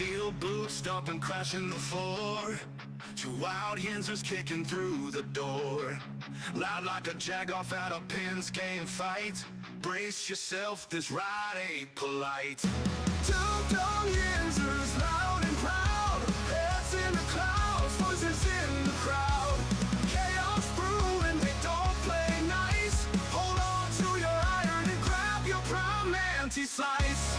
Steel boots stomping, crashing the floor. Two wild Yinzers kicking through the door. Loud like a jag off at a pins game fight. Brace yourself, this ride ain't polite. Two dumb Yinzers, loud and proud. Heads in the clouds, voices in the crowd. Chaos brewing, they don't play nice. Hold on to your iron and grab your prime anti-slice.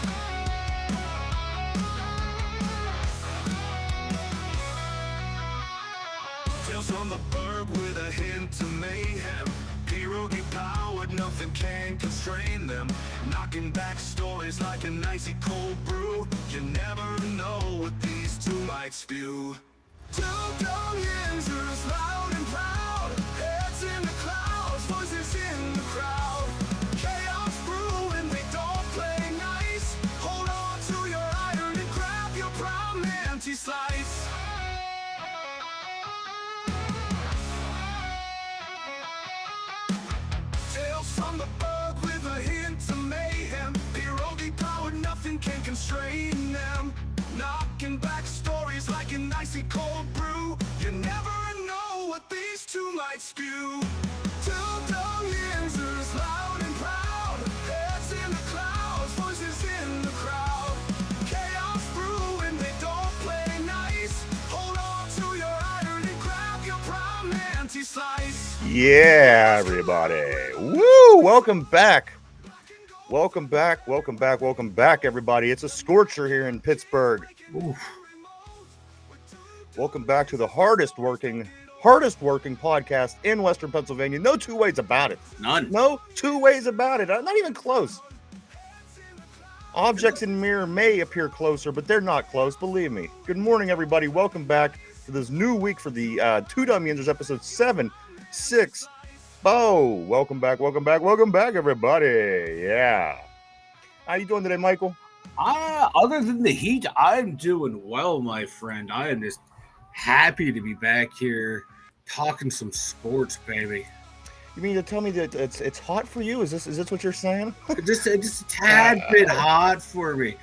Tales from the burg with a hint of mayhem. Pierogi powered, nothing can constrain them. Knocking back stories like an icy cold brew. You never know what these two might spew. Two dumb Yinzers, loud and proud. Heads in the clouds, voices in the crowd. Chaos brewing, they don't play nice. Hold on to your iron and grab your prime anti-slice. Tales from the burg with a hint of mayhem. Pierogi powered, nothing can constrain them. Knocking back stories like an icy cold brew. You never know what these two might spew. Two dumb Yinzers, loud and proud. Heads in the clouds, voices in the crowd. Chaos brewing, they don't play nice. Hold on to your iron and grab your prime anti-slice. Yeah, everybody. Woo! Welcome back. Welcome back. Welcome back. Welcome back, everybody. It's a scorcher here in Pittsburgh. Oof. Welcome back to the hardest working podcast in Western Pennsylvania. No two ways about it. None. No two ways about it. Not even close. Objects in the mirror may appear closer, but they're not close. Believe me. Good morning, everybody. Welcome back to this new week for the Two Dumb Yinzers, episode 760. Welcome back, everybody. Yeah. How you doing today, Michael? Other than the heat, I'm doing well, my friend. I am just happy to be back here talking some sports, baby. You mean to tell me that it's hot for you? Is this what you're saying? just a tad bit hot for me.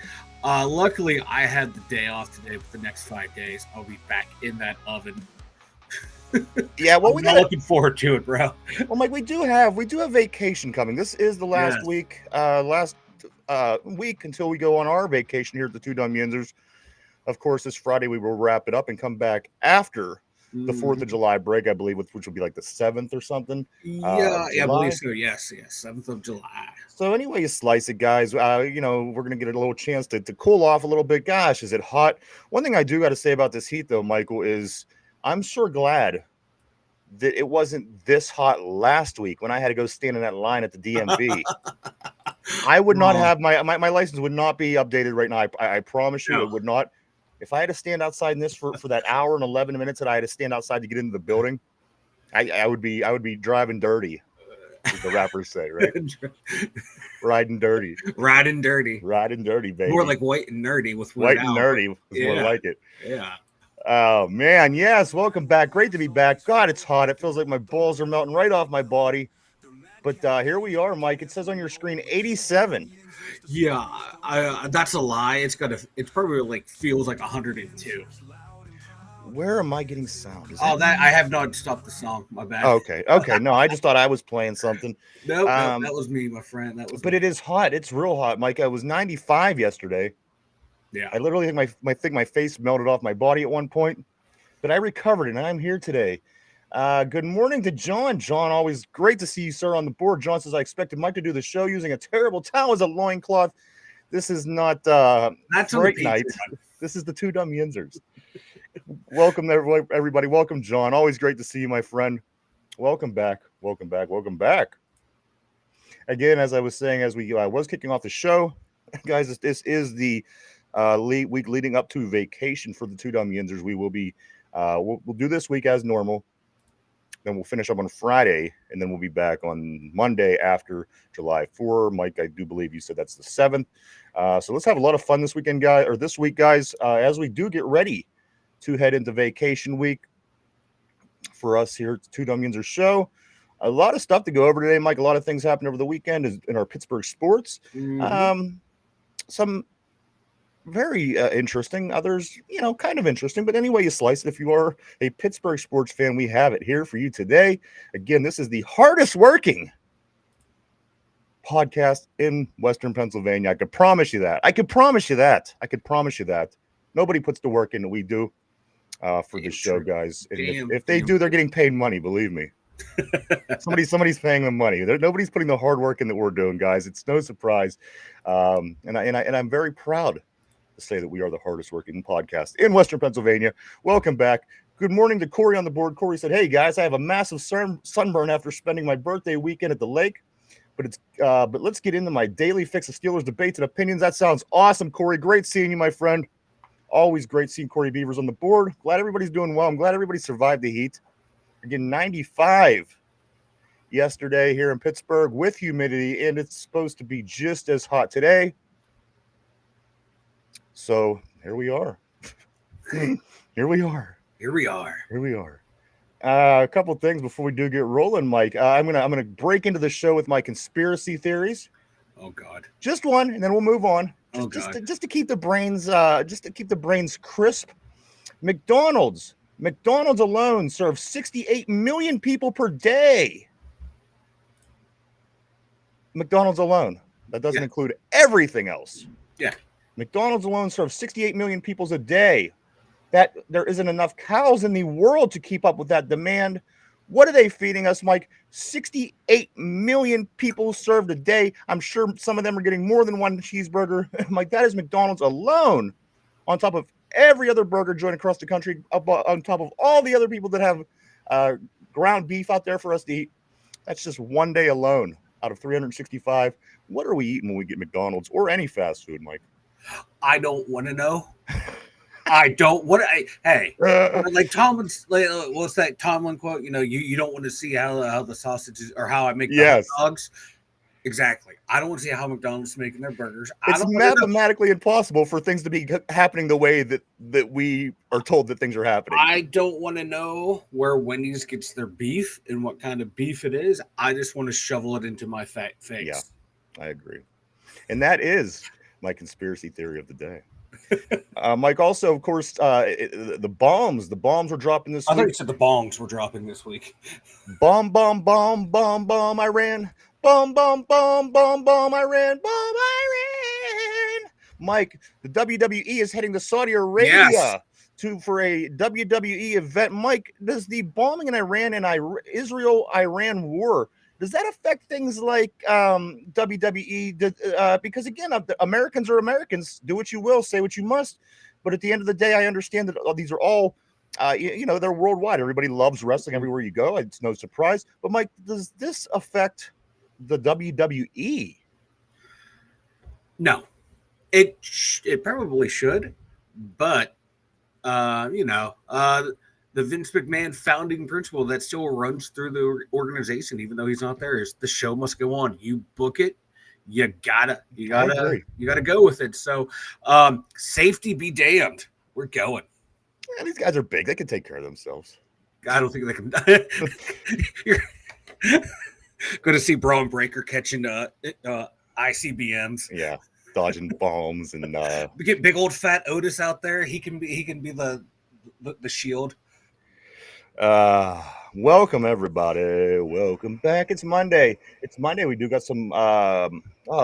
Luckily, I had the day off today, but the next 5 days, I'll be back in that oven. Yeah, well, I'm looking forward to it, bro. Well, Mike, we do have vacation coming. This is the last week until we go on our vacation here at the Two Dumb Yinzers. Of course, this Friday we will wrap it up and come back after the 4th of July break, I believe, which will be like the 7th or something. I believe so. Yes, 7th of July. So anyway, you slice it, guys. We're gonna get a little chance to cool off a little bit. Gosh, is it hot? One thing I do got to say about this heat, though, Michael, is I'm sure glad that it wasn't this hot last week when I had to go stand in that line at the DMV. I would not have my license would not be updated right now. I promise you, it would not. If I had to stand outside in this for that hour and 11 minutes that I had to stand outside to get into the building, I would be driving dirty, as the rappers say, right? Riding dirty, baby. More like white and nerdy with white and nerdy is more like it. Yeah. Oh man, yes, welcome back. Great to be back. God, it's hot. It feels like my balls are melting right off my body. But here we are, Mike. It says on your screen 87. Yeah, that's a lie. It's probably like feels like 102. Where am I getting sound? I have not stopped the song. My bad. Okay. No, I just thought I was playing something. No, that was me, my friend. But it is hot. It's real hot, Mike. I was 95 yesterday. Yeah, I literally think my face melted off my body at one point, but I recovered and I'm here today. Good morning to John. John, always great to see you, sir, on the board. John says, I expected Mike to do the show using a terrible towel as a loincloth. This is not that's break night. This is the Two Dumb Yinzers. Welcome, everybody. Welcome, John. Always great to see you, my friend. Welcome back. Again, as I was saying, as we was kicking off the show, guys, this is the week leading up to vacation for the Two Dumb Yinzers. We will be we'll do this week as normal, then we'll finish up on Friday, and then we'll be back on Monday after July 4. Mike, I do believe you said that's the 7th. So let's have a lot of fun this week, guys, as we do get ready to head into vacation week for us here at the Two Dumb Yinzers show. A lot of stuff to go over today, Mike. A lot of things happened over the weekend in our Pittsburgh sports. Some very interesting. Others, kind of interesting. But anyway you slice it, if you are a Pittsburgh sports fan, we have it here for you today. Again, this is the hardest working podcast in Western Pennsylvania. I could promise you that. Nobody puts the work in that we do for this show, guys. And if they do, they're getting paid money, believe me. Somebody's paying them money. Nobody's putting the hard work in that we're doing, guys. It's no surprise. And I'm very proud to say that we are the hardest working podcast in Western Pennsylvania. Welcome back. Good morning to Corey on the board. Corey said, "Hey guys, I have a massive sunburn after spending my birthday weekend at the lake. But let's get into my daily fix of Steelers debates and opinions." That sounds awesome, Corey. Great seeing you, my friend. Always great seeing Corey Beavers on the board. Glad everybody's doing well. I'm glad everybody survived the heat. Again, 95 yesterday here in Pittsburgh with humidity, and it's supposed to be just as hot today. So here we are. Here we are. A couple of things before we do get rolling, Mike. I'm gonna break into the show with my conspiracy theories. Oh God. Just one, and then we'll move on. Just to keep the brains crisp. McDonald's alone serves 68 million people per day. McDonald's alone. That doesn't include everything else. Yeah. McDonald's alone serves 68 million people a day. That there isn't enough cows in the world to keep up with that demand. What are they feeding us, Mike? 68 million people served a day. I'm sure some of them are getting more than one cheeseburger. Mike, that is McDonald's alone, on top of every other burger joint across the country, on top of all the other people that have ground beef out there for us to eat. That's just one day alone out of 365. What are we eating when we get McDonald's or any fast food, Mike? I don't want to know. I don't want to. Hey, like Tomlin's, what's that Tomlin quote? You don't want to see how the sausages or how I make the hot dogs. Exactly. I don't want to see how McDonald's is making their burgers. It's mathematically impossible for things to be happening the way that we are told that things are happening. I don't want to know where Wendy's gets their beef and what kind of beef it is. I just want to shovel it into my fat face. Yeah, I agree. And that is my conspiracy theory of the day. Mike, also, of course, the bombs were dropping this week. I thought you said the bongs were dropping this week. Bomb, Iran. Bomb, Iran. Mike, the WWE is heading to Saudi Arabia for a WWE event. Mike, does the bombing in Iran and Israel-Iran war, does that affect things like WWE? Because again, Americans are Americans. Do what you will, say what you must. But at the end of the day, I understand that these are all, they're worldwide. Everybody loves wrestling everywhere you go. It's no surprise. But Mike, does this affect the WWE? No, it probably should, but the Vince McMahon founding principle that still runs through the organization, even though he's not there, is the show must go on. You book it, you gotta go with it. So, safety be damned. We're going. Yeah, these guys are big. They can take care of themselves. I don't think they can. You're going to see Braun Breaker catching ICBMs. Yeah, dodging bombs and we get big old fat Otis out there. He can be the shield. Welcome everybody. Welcome back. It's Monday. We do got some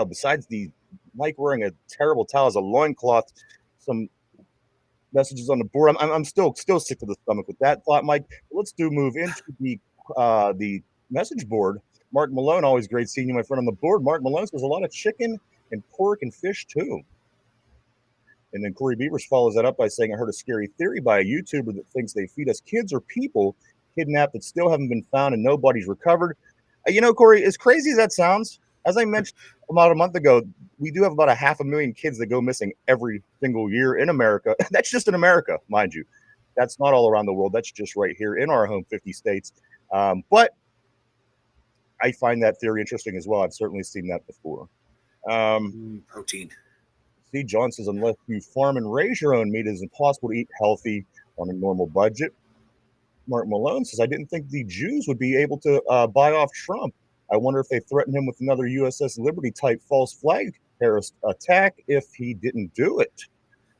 besides the Mike wearing a terrible towel as a loincloth, some messages on the board. I'm still sick to the stomach with that thought, Mike. Let's move into the message board. Mark Malone, always great seeing you, my friend, on the board. Mark Malone says a lot of chicken and pork and fish too. And then Corey Beavers follows that up by saying, I heard a scary theory by a YouTuber that thinks they feed us kids or people kidnapped that still haven't been found and nobody's recovered. Corey, as crazy as that sounds, as I mentioned about a month ago, we do have about 500,000 kids that go missing every single year in America. That's just in America, mind you. That's not all around the world. That's just right here in our home 50 states. But I find that theory interesting as well. I've certainly seen that before. Protein. See, John says, unless you farm and raise your own meat, it is impossible to eat healthy on a normal budget. Mark Malone says, I didn't think the Jews would be able to buy off Trump. I wonder if they threatened him with another USS Liberty type false flag terrorist attack if he didn't do it.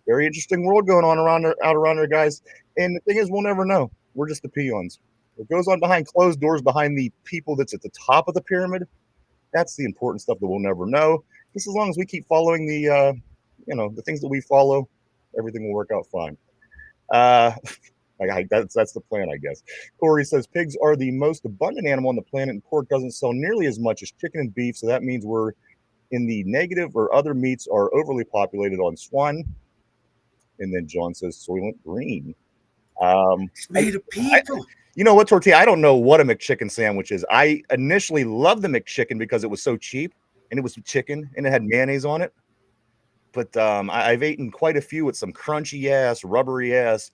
Very interesting world going on out around there, guys. And the thing is, we'll never know. We're just the peons. What goes on behind closed doors, behind the people that's at the top of the pyramid, that's the important stuff that we'll never know. Just as long as we keep following the, the things that we follow, everything will work out fine. That's the plan, I guess. Corey says pigs are the most abundant animal on the planet, and pork doesn't sell nearly as much as chicken and beef. So that means we're in the negative, or other meats are overly populated on swine. And then John says Soylent Green. It's made of people. You know what, Tortilla? I don't know what a McChicken sandwich is. I initially loved the McChicken because it was so cheap, and it was chicken, and it had mayonnaise on it. But I've eaten quite a few with some crunchy ass, rubbery ass,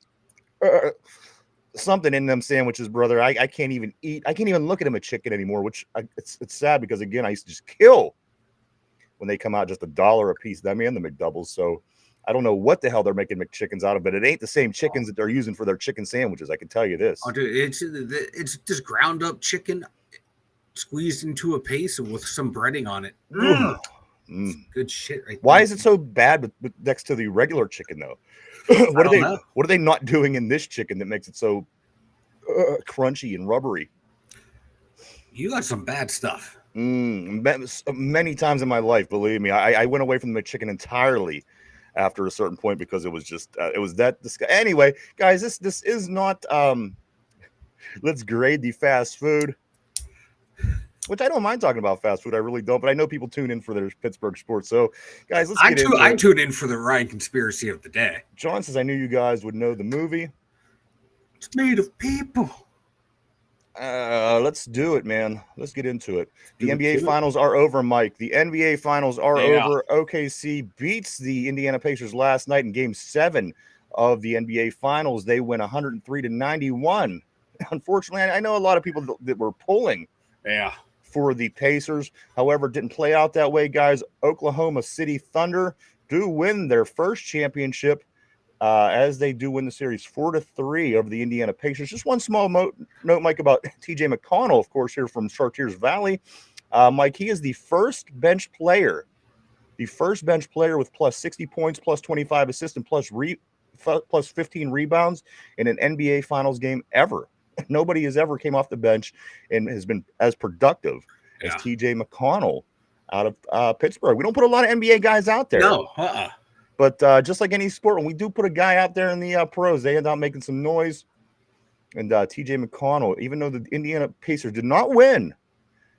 something in them sandwiches, brother. I can't even eat. I can't even look at a McChicken anymore, which it's sad because, again, I used to just kill when they come out just $1 a piece. That man, the McDoubles. So I don't know what the hell they're making McChickens out of, but it ain't the same chickens that they're using for their chicken sandwiches. I can tell you this. Oh, dude, it's just ground up chicken squeezed into a paste with some breading on it. Good shit, right? Why is it so bad with next to the regular chicken though? What are they not doing in this chicken that makes it so crunchy and rubbery? You got some bad stuff. Many times in my life, believe me, I went away from the McChicken entirely after a certain point because it was just it was that disgusting. Anyway, guys, this is not let's grade the fast food, which I don't mind talking about fast food. I really don't, but I know people tune in for their Pittsburgh sports. So, guys, let's get into it. I tune in for the Ryan conspiracy of the day. John says, I knew you guys would know the movie. It's made of people. Let's do it, man. Let's get into it. The NBA finals are over, Mike. The NBA finals are over. OKC beats the Indiana Pacers last night in Game 7 of the NBA finals. They win 103-91. Unfortunately, I know a lot of people that were pulling for the Pacers. However, it didn't play out that way, guys. Oklahoma City Thunder do win their first championship as they do win the series 4-3 over the Indiana Pacers. Just one small note, Mike, about TJ McConnell, of course, here from Chartiers Valley. Mike, he is the first bench player with plus 60 points, plus 25 assists, and plus 15 rebounds in an NBA Finals game ever. Nobody has ever came off the bench and has been as productive as TJ McConnell out of Pittsburgh. We don't put a lot of NBA guys out there. No, But just like any sport, when we do put a guy out there in the pros, they end up making some noise. And TJ McConnell, even though the Indiana Pacers did not win,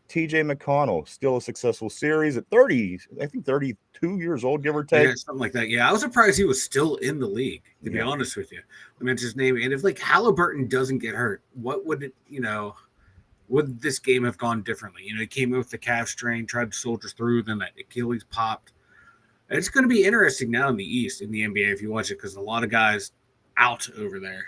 TJ McConnell still a successful series at 32 years old, give or take. Yeah, something like that. Yeah, I was surprised he was still in the league, to be honest with you. I mean, it's his name. And if like Halliburton doesn't get hurt, what would it, would this game have gone differently? He came in with the calf strain, tried to soldier through, then that Achilles popped. It's going to be interesting now in the East, in the NBA, if you watch it, because a lot of guys out over there.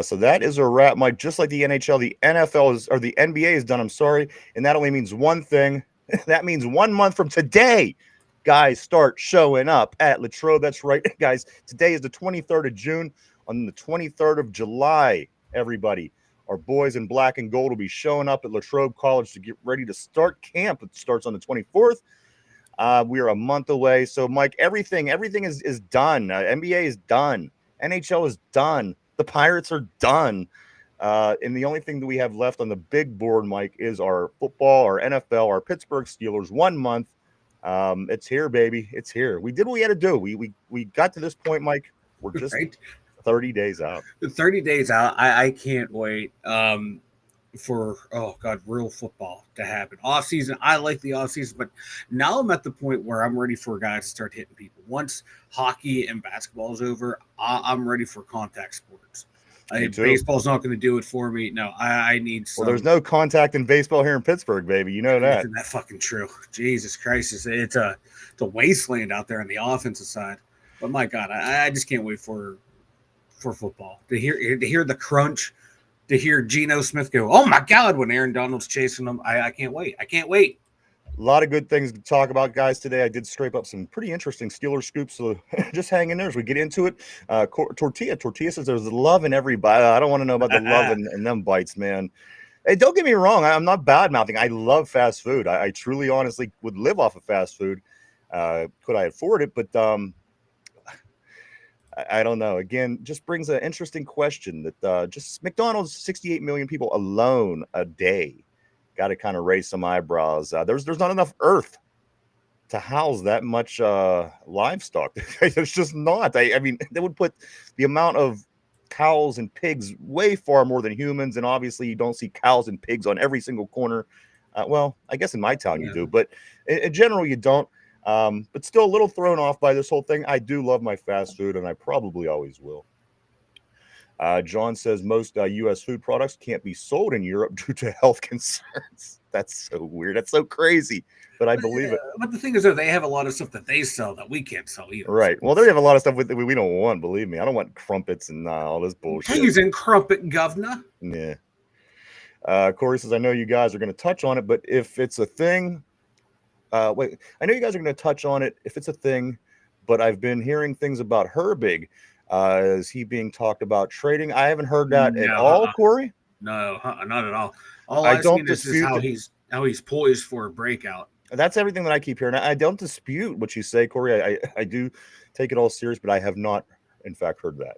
So that is a wrap, Mike. Just like the NHL, the the NBA is done. I'm sorry. And that only means one thing. That means 1 month from today, guys start showing up at Latrobe. That's right, guys. Today is the 23rd of June. On the 23rd of July, everybody, our boys in black and gold will be showing up at Latrobe College to get ready to start camp. It starts on the 24th. We are a month away. So, Mike, everything is done. NBA is done. NHL is done. The Pirates are done. And the only thing that we have left on the big board, Mike, is our football, our NFL, our Pittsburgh Steelers. 1 month. It's here, baby. It's here. We did what we had to do. We got to this point, Mike. We're just 30 days out. 30 days out. I can't wait. For real football to happen. Off season, I like the off season, but now I'm at the point where I'm ready for guys to start hitting people. Once hockey and basketball is over, I'm ready for contact sports. Baseball's not going to do it for me. No, I need some. Well, there's no contact in baseball here in Pittsburgh, baby. You know that. Isn't that fucking true? Jesus Christ, it's a wasteland out there on the offensive side. But my God, I just can't wait for football to hear the crunch. To hear Geno Smith go, oh my God, when Aaron Donald's chasing him, I can't wait. I can't wait. A lot of good things to talk about, guys, today. I did scrape up some pretty interesting Steelers scoops, so just hang in there as we get into it. Tortilla says there's love in every bite. I don't want to know about the love in them bites, man. Hey, don't get me wrong. I'm not bad-mouthing. I love fast food. I truly, honestly would live off of fast food. Could I afford it? But I don't know. Again, just brings an interesting question that just McDonald's, 68 million people alone a day. Got to kind of raise some eyebrows. There's not enough earth to house that much livestock. There's just not. I mean, they would put the amount of cows and pigs way far more than humans, and obviously you don't see cows and pigs on every single corner. Well, I guess in my town you do, but in general you don't. But still a little thrown off by this whole thing. I do love my fast food, and I probably always will. John says most U.S. food products can't be sold in Europe due to health concerns. That's so weird. That's so crazy, but I believe it. But the thing is, though, they have a lot of stuff that they sell that we can't sell either. Right. Well, they have a lot of stuff that we don't want. Believe me, I don't want crumpets and all this bullshit. He's in crumpet, governor. Yeah. Corey says, I know you guys are going to touch on it, but if it's a thing, wait, I know you guys are going to touch on it if it's a thing, but I've been hearing things about Herbig. Is he being talked about trading? I haven't heard that at all, Corey. No, not at all. All I don't dispute is how he's poised for a breakout. That's everything that I keep hearing. I don't dispute what you say, Corey. I do take it all serious, but I have not, in fact, heard that.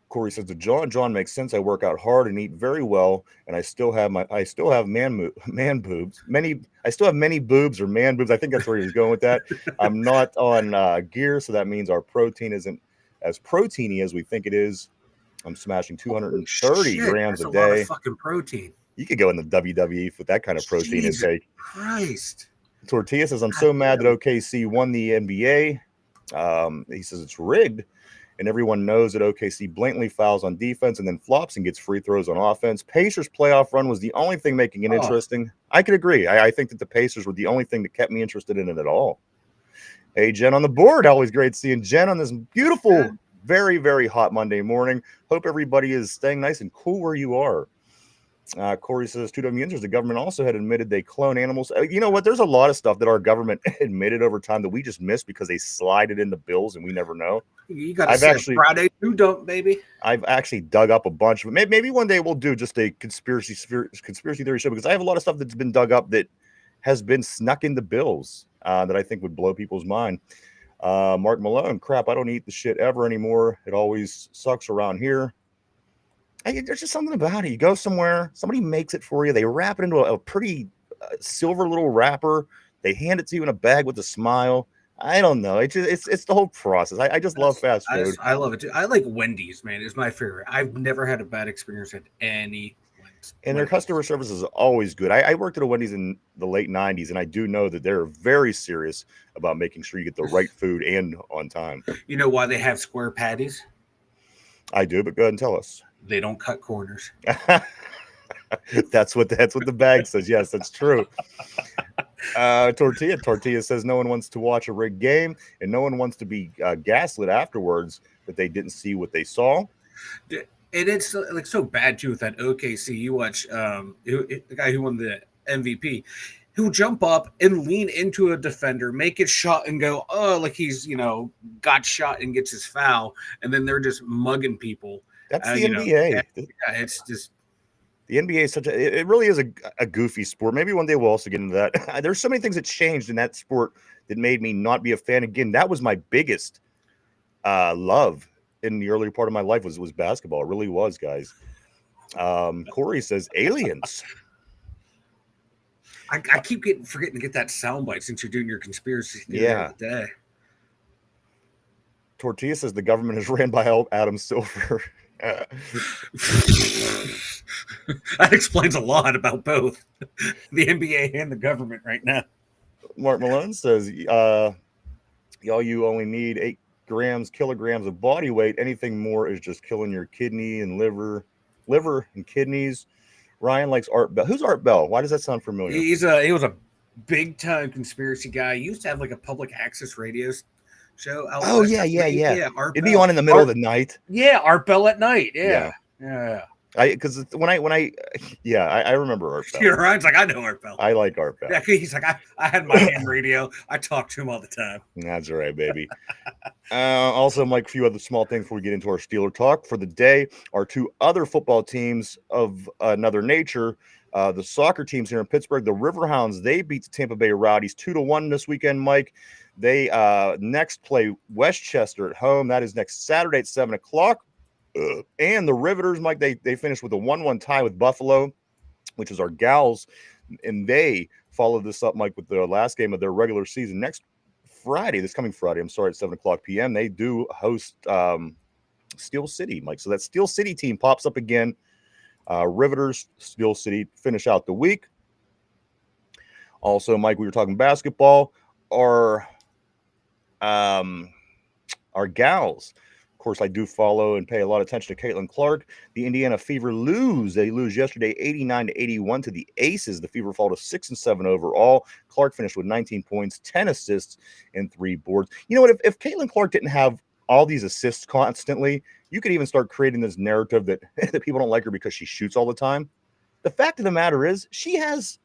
Corey says to John makes sense. I work out hard and eat very well, and I still have man boobs. I still have many boobs or man boobs. I think that's where he was going with that. I'm not on gear, so that means our protein isn't as proteiny as we think it is. I'm smashing 230 grams a day. That's a lot of fucking protein. You could go in the WWE with that kind of protein intake. Christ. Tortilla says, I'm so mad that OKC won the NBA. He says it's rigged. And everyone knows that OKC blatantly fouls on defense and then flops and gets free throws on offense. Pacers' playoff run was the only thing making it interesting. I could agree. I think that the Pacers were the only thing that kept me interested in it at all. Hey, Jen on the board. Always great seeing Jen on this beautiful, very, very hot Monday morning. Hope everybody is staying nice and cool where you are. Corey says, 2 Yinzers, the government also had admitted they clone animals. You know what? There's a lot of stuff that our government admitted over time that we just missed because they slide it into bills and we never know. You got to say Friday, you don't, baby. I've actually dug up a bunch of it. Maybe one day we'll do just a conspiracy theory show, because I have a lot of stuff that's been dug up that has been snuck into bills that I think would blow people's mind. Mark Malone, crap, I don't eat the shit ever anymore. It always sucks around here. There's just something about it. You go somewhere, somebody makes it for you. They wrap it into a pretty silver little wrapper. They hand it to you in a bag with a smile. I don't know. It's the whole process. I just love fast food. I love it too. I like Wendy's, man. It's my favorite. I've never had a bad experience at any Wendy's. And their customer service is always good. I worked at a Wendy's in the late 90s, and I do know that they're very serious about making sure you get the right food and on time. You know why they have square patties? I do, but go ahead and tell us. They don't cut corners. That's what the bag says. Yes, that's true. Tortilla says no one wants to watch a rigged game, and no one wants to be gaslit afterwards that they didn't see what they saw. And it's like so bad too with that OKC. You watch the guy who won the MVP, who'll jump up and lean into a defender, make his shot, and go, oh, like he's got shot and gets his foul, and then they're just mugging people. That's the NBA. It's just the NBA is it really is a goofy sport. Maybe one day we'll also get into that. There's so many things that changed in that sport that made me not be a fan. Again, that was my biggest love in the earlier part of my life was basketball. It really was, guys. Corey says aliens. I keep forgetting to get that soundbite since you're doing your conspiracy theory of the day. Tortilla says the government is ran by Adam Silver. That explains a lot about both the NBA and the government right now. Mark Malone says, y'all, you only need 8 kilograms of body weight. Anything more is just killing your kidney and liver and kidneys. Ryan likes Art Bell. Who's Art Bell? Why does that sound familiar? He was a big time conspiracy guy. He used to have like a public access radio show. Yeah. It'd be on in the middle of the night. Yeah, Art Bell at night. Yeah. Because when I remember Art Bell. Ryan's like, I know Art Bell. I like Art Bell. Yeah, he's like, I had my ham radio. I talked to him all the time. That's all right, baby. Also, Mike, a few other small things before we get into our Steeler talk for the day. Our 2 other football teams of another nature The soccer teams here in Pittsburgh, the Riverhounds, they beat the Tampa Bay Rowdies 2-1 this weekend, Mike. They next play Westchester at home. That is next Saturday at 7 o'clock. And the Riveters, Mike, they finished with a 1-1 tie with Buffalo, which is our Gals. And they followed this up, Mike, with the last game of their regular season. Next Friday, this coming Friday, I'm sorry, at 7 o'clock p.m., they do host Steel City, Mike. So that Steel City team pops up again. Riveters, Steel City finish out the week. Also, Mike, we were talking basketball. Our Gals, of course, I do follow and pay a lot of attention to Caitlin Clark. The Indiana Fever lose. They lose yesterday 89-81 to the Aces. The Fever fall to 6-7 overall. Clark finished with 19 points, 10 assists, and 3 boards. You know what? If Caitlin Clark didn't have all these assists constantly, you could even start creating this narrative that, that people don't like her because she shoots all the time. The fact of the matter is she has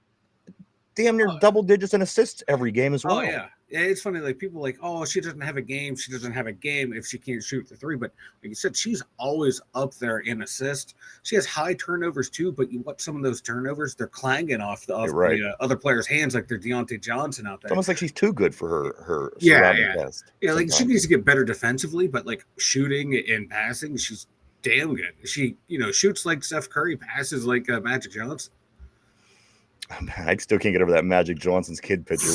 damn near double digits in assists every game as well. Oh, yeah. It's funny, like people like, oh, she doesn't have a game. She doesn't have a game if she can't shoot the 3. But like you said, she's always up there in assist. She has high turnovers too, but you watch some of those turnovers, they're clanging off the other players' hands like they're Deontay Johnson out there. It's almost like she's too good for her best. Yeah, like she needs to get better defensively, but like shooting and passing, she's damn good. She, shoots like Steph Curry, passes like Magic Johnson. I still can't get over that Magic Johnson's kid picture.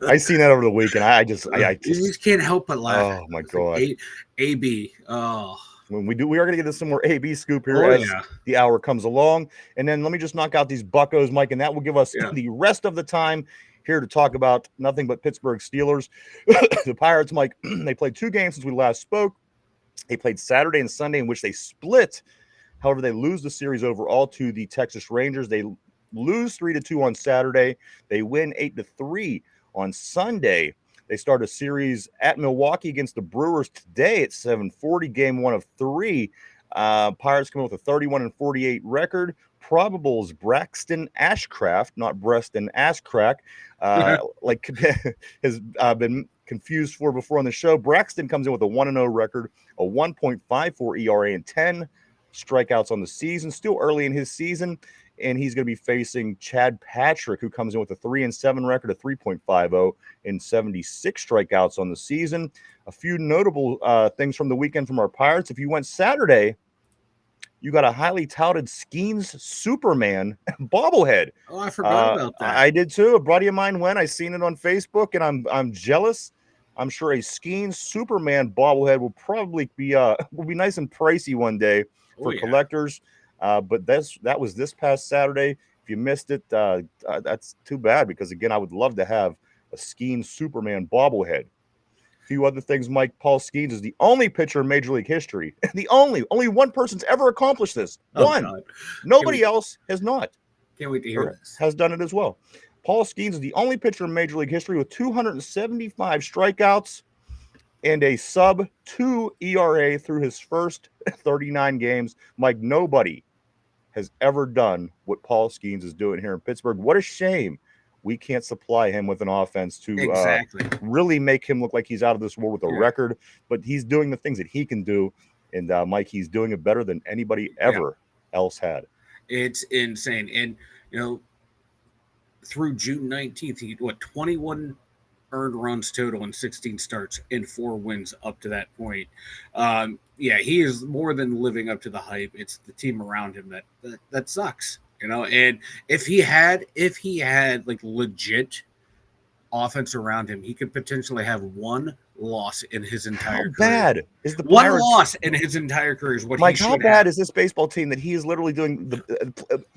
I seen that over the weekend. I just you just can't help but laugh. Oh my god, like AB. Oh, when we are going to get some more AB scoop here as the hour comes along, and then let me just knock out these Buccos, Mike, and that will give us the rest of the time here to talk about nothing but Pittsburgh Steelers. The Pirates, Mike, they played 2 games since we last spoke. They played Saturday and Sunday, in which they split. However, they lose the series overall to the Texas Rangers. They lose 3-2 on Saturday. They win 8-3 on Sunday. They start a series at Milwaukee against the Brewers today at 7:40, game 1 of 3. Pirates come in with a 31-48 record. Probables Braxton Ashcraft, not Breston Ashcrack, like has been confused for before on the show. Braxton comes in with a 1-0 record, a 1.54 ERA, and 10 strikeouts on the season. Still early in his season. And he's going to be facing Chad Patrick, who comes in with a 3-7 record, a 3.50, and 76 strikeouts on the season. A few notable things from the weekend from our Pirates. If you went Saturday, you got a highly touted Skeens Superman bobblehead. Oh, I forgot about that. I did too. A buddy of mine went. I seen it on Facebook, and I'm jealous. I'm sure a Skeens Superman bobblehead will probably be will be nice and pricey one day for collectors. But that was this past Saturday. If you missed it, that's too bad, because, again, I would love to have a Skeens Superman bobblehead. A few other things, Mike. Paul Skeens is the only pitcher in Major League history. Only one person's ever accomplished this. One. God. Nobody else has not. Can't wait to hear this. Has done it as well. Paul Skeens is the only pitcher in Major League history with 275 strikeouts and a sub-2 ERA through his first 39 games. Mike, nobody has ever done what Paul Skeens is doing here in Pittsburgh. What a shame we can't supply him with an offense to really make him look like he's out of this world with a record. But he's doing the things that he can do. And, Mike, he's doing it better than anybody ever else had. It's insane. And, through June 19th, he 21 earned runs total in 16 starts and 4 wins up to that point. He is more than living up to the hype. It's the team around him that sucks, and if he had like legit offense around him, he could potentially have one loss in his entire career. How bad is the one loss in his entire career is what Mike, he should how bad have. is this baseball team that he is literally doing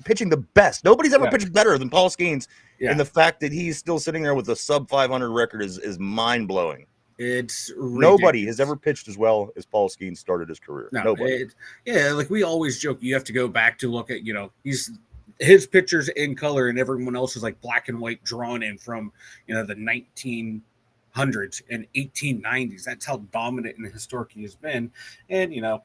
pitching the best? Nobody's ever pitched better than Paul Skeens. And the fact that he's still sitting there with a sub 500 record is mind blowing. It's ridiculous. Nobody has ever pitched as well as Paul Skeens started his career. No, nobody. Like we always joke, you have to go back to look at his pictures in color, and everyone else is like black and white drawn in from the 1900s and 1890s. That's how dominant and historic he has been. And you have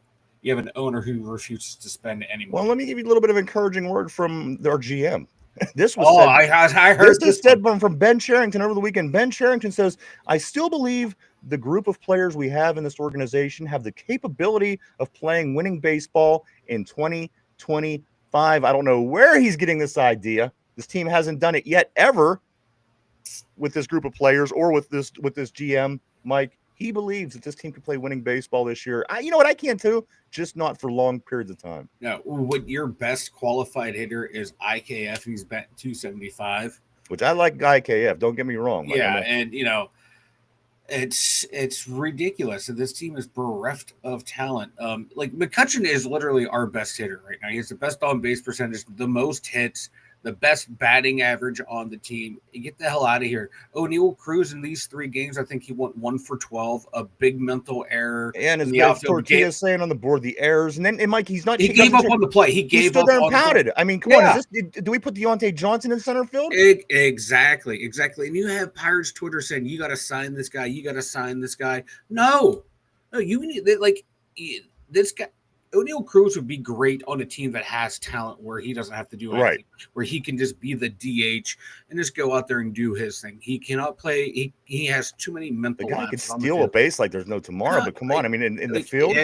an owner who refuses to spend any money. Well, let me give you a little bit of encouraging word from our GM. This was I heard this said from Ben Sherrington over the weekend. Ben Sherrington says, I still believe the group of players we have in this organization have the capability of playing winning baseball in 2023. 5. I don't know where he's getting this idea. This team hasn't done it yet ever with this group of players or with this GM, Mike. He believes that this team can play winning baseball this year. You know what? I can too, just not for long periods of time. No, what your best qualified hitter is IKF, and he's batting 275. Which I like IKF. Don't get me wrong. Mike. Yeah, and it's ridiculous that this team is bereft of talent. Like McCutcheon is literally our best hitter right now. He has the best on base percentage, the most hits, the best batting average on the team. Get the hell out of here. O'Neal Cruz in these 3 games, I think he went 1 for 12, a big mental error. And as good Tortilla saying on the board, the errors. And Mike, he gave up on the play. He stood there and pouted. I mean, come on. Do we put Deontay Johnson in center field? Exactly. And you have Pirates Twitter saying, you got to sign this guy. You got to sign this guy. No, you need, like, this guy. O'Neal Cruz would be great on a team that has talent where he doesn't have to do anything, where he can just be the DH and just go out there and do his thing. He cannot play. He has too many mental. The guy could steal a base like there's no tomorrow. But come on, I mean, in the field,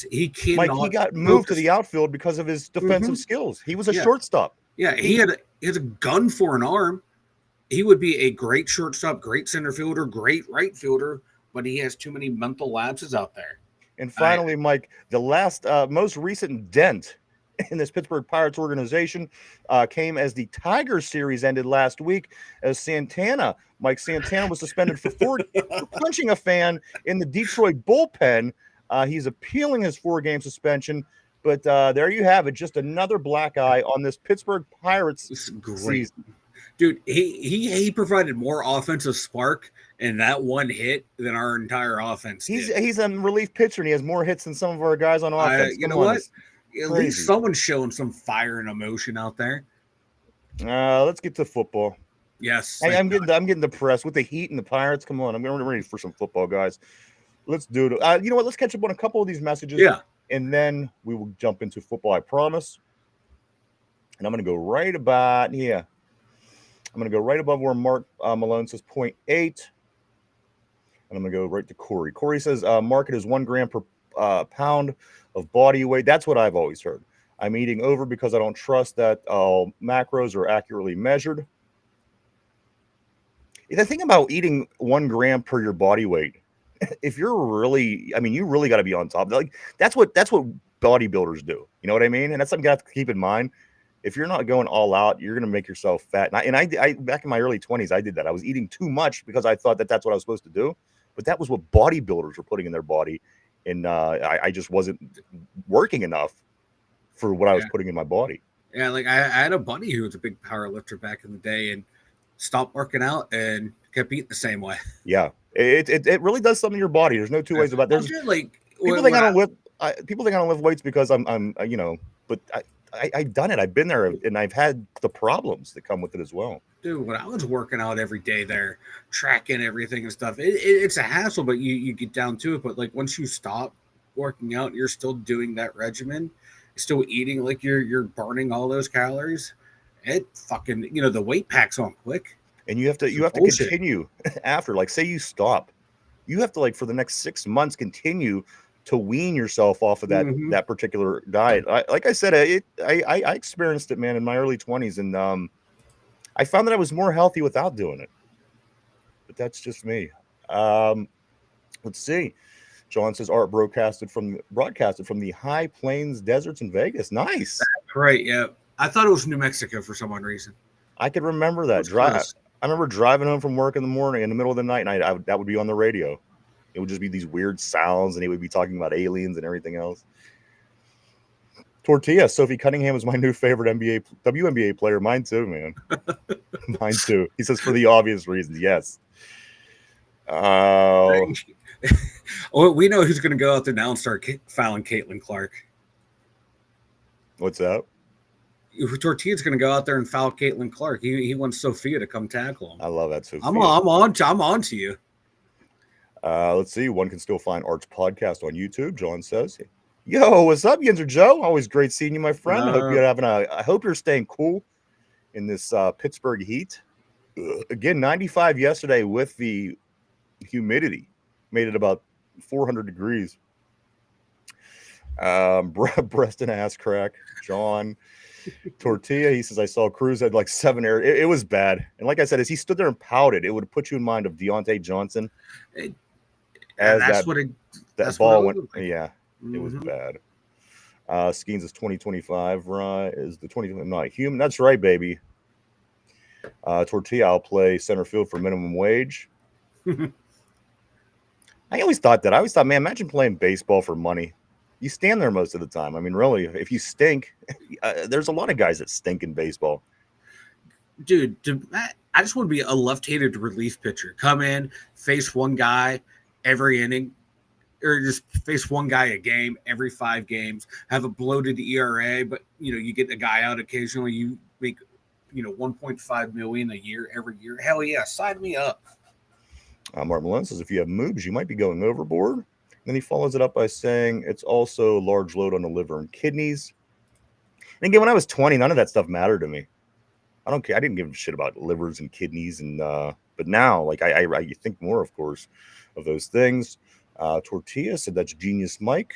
he cannot. Mike, he got moved to the outfield because of his defensive skills. He was a shortstop. Yeah, he had a gun for an arm. He would be a great shortstop, great center fielder, great right fielder, but he has too many mental lapses out there. And finally, Mike, the last, most recent dent in this Pittsburgh Pirates organization came as the Tigers series ended last week as Mike Santana was suspended for punching a fan in the Detroit bullpen. He's appealing his 4-game suspension. But there you have it, just another black eye on this Pittsburgh Pirates season. Dude, he provided more offensive spark in that one hit than our entire offense did. He's a relief pitcher, and he has more hits than some of our guys on offense. You know what? At least someone's showing some fire and emotion out there. Let's get to football. Yes. I'm getting depressed with the Heat and the Pirates. Come on, I'm ready for some football, guys. Let's do it. You know what? Let's catch up on a couple of these messages. Yeah. And then we will jump into football, I promise. And I'm going to go right about here. I'm going to go right above where Mark Malone says 0.8. And I'm going to go right to Corey. Corey says market is 1 gram per pound of body weight. That's what I've always heard. I'm eating over because I don't trust that all macros are accurately measured. The thing about eating 1 gram per your body weight, if you're really, I mean, you really got to be on top. Like that's what bodybuilders do. You know what I mean? And that's something you have to keep in mind. If you're not going all out, you're going to make yourself fat. And I back in my early 20s, I did that. I was eating too much because I thought that that's what I was supposed to do. But that was what bodybuilders were putting in their body. And I just wasn't working enough for what I was putting in my body. Yeah, like I had a buddy who was a big power lifter back in the day and stopped working out and kept eating the same way. Yeah, it really does something to your body. There's no two ways about it. There's like people think I don't lift. People think I don't lift weights because I'm you know, but I've done it. I've been there, and I've had the problems that come with it as well. Dude, when I was working out every day there, tracking everything and stuff, it's a hassle, but you get down to it. But like once you stop working out, you're still doing that regimen, you're still eating, like you're burning all those calories. It fucking, you know, the weight packs on quick. And you have to continue after, like, say you stop, you have to, like, for the next 6 months continue to wean yourself off of that particular diet. Like I said, I experienced it, man, in my early 20s, and I found that I was more healthy without doing it. But that's just me. Let's see. John says art broadcasted from the high plains deserts in Vegas. Nice. That's right. Yeah, I thought it was New Mexico for some odd reason. I could remember that. I remember driving home from work in the morning, in the middle of the night, and that would be on the radio. It would just be these weird sounds, and he would be talking about aliens and everything else. Tortilla, Sophie Cunningham is my new favorite WNBA player. Mine too, man. Mine too. He says for the obvious reasons. Yes. Oh, we know who's going to go out there now and start fouling Caitlin Clark. What's that? Tortilla's going to go out there and foul Caitlin Clark. He wants Sophia to come tackle him. I love that, Sophia. I'm on to you. Let's see. One can still find Art's podcast on YouTube. John says, "Yo, what's up, Yinzer Joe? Always great seeing you, my friend. I hope you're staying cool in this Pittsburgh heat. Again, 95 yesterday with the humidity, made it about 400 degrees. Breast and ass crack, John." Tortilla, he says, I saw Cruz had like 7 air. It was bad. And like I said, as he stood there and pouted, it would put you in mind of Deontay Johnson. As that's that ball went. Like. Yeah, it was bad. Skeens is 2025, right? Is the 20 not human? That's right, baby. Tortilla, I'll play center field for minimum wage. I always thought, man, imagine playing baseball for money. You stand there most of the time. I mean, really, if you stink, there's a lot of guys that stink in baseball. Dude, I just want to be a left-handed relief pitcher. Come in, face one guy every inning, or just face one guy a game every 5 games. Have a bloated ERA, but you get a guy out occasionally. You make $1.5 million a year every year. Hell yeah, sign me up. Mark Malone says, if you have moobs, you might be going overboard. Then he follows it up by saying it's also a large load on the liver and kidneys. And again, when I was 20, none of that stuff mattered to me. I don't care. I didn't give a shit about livers and kidneys. And but now, like I think more, of course, of those things. Tortilla said that's genius, Mike.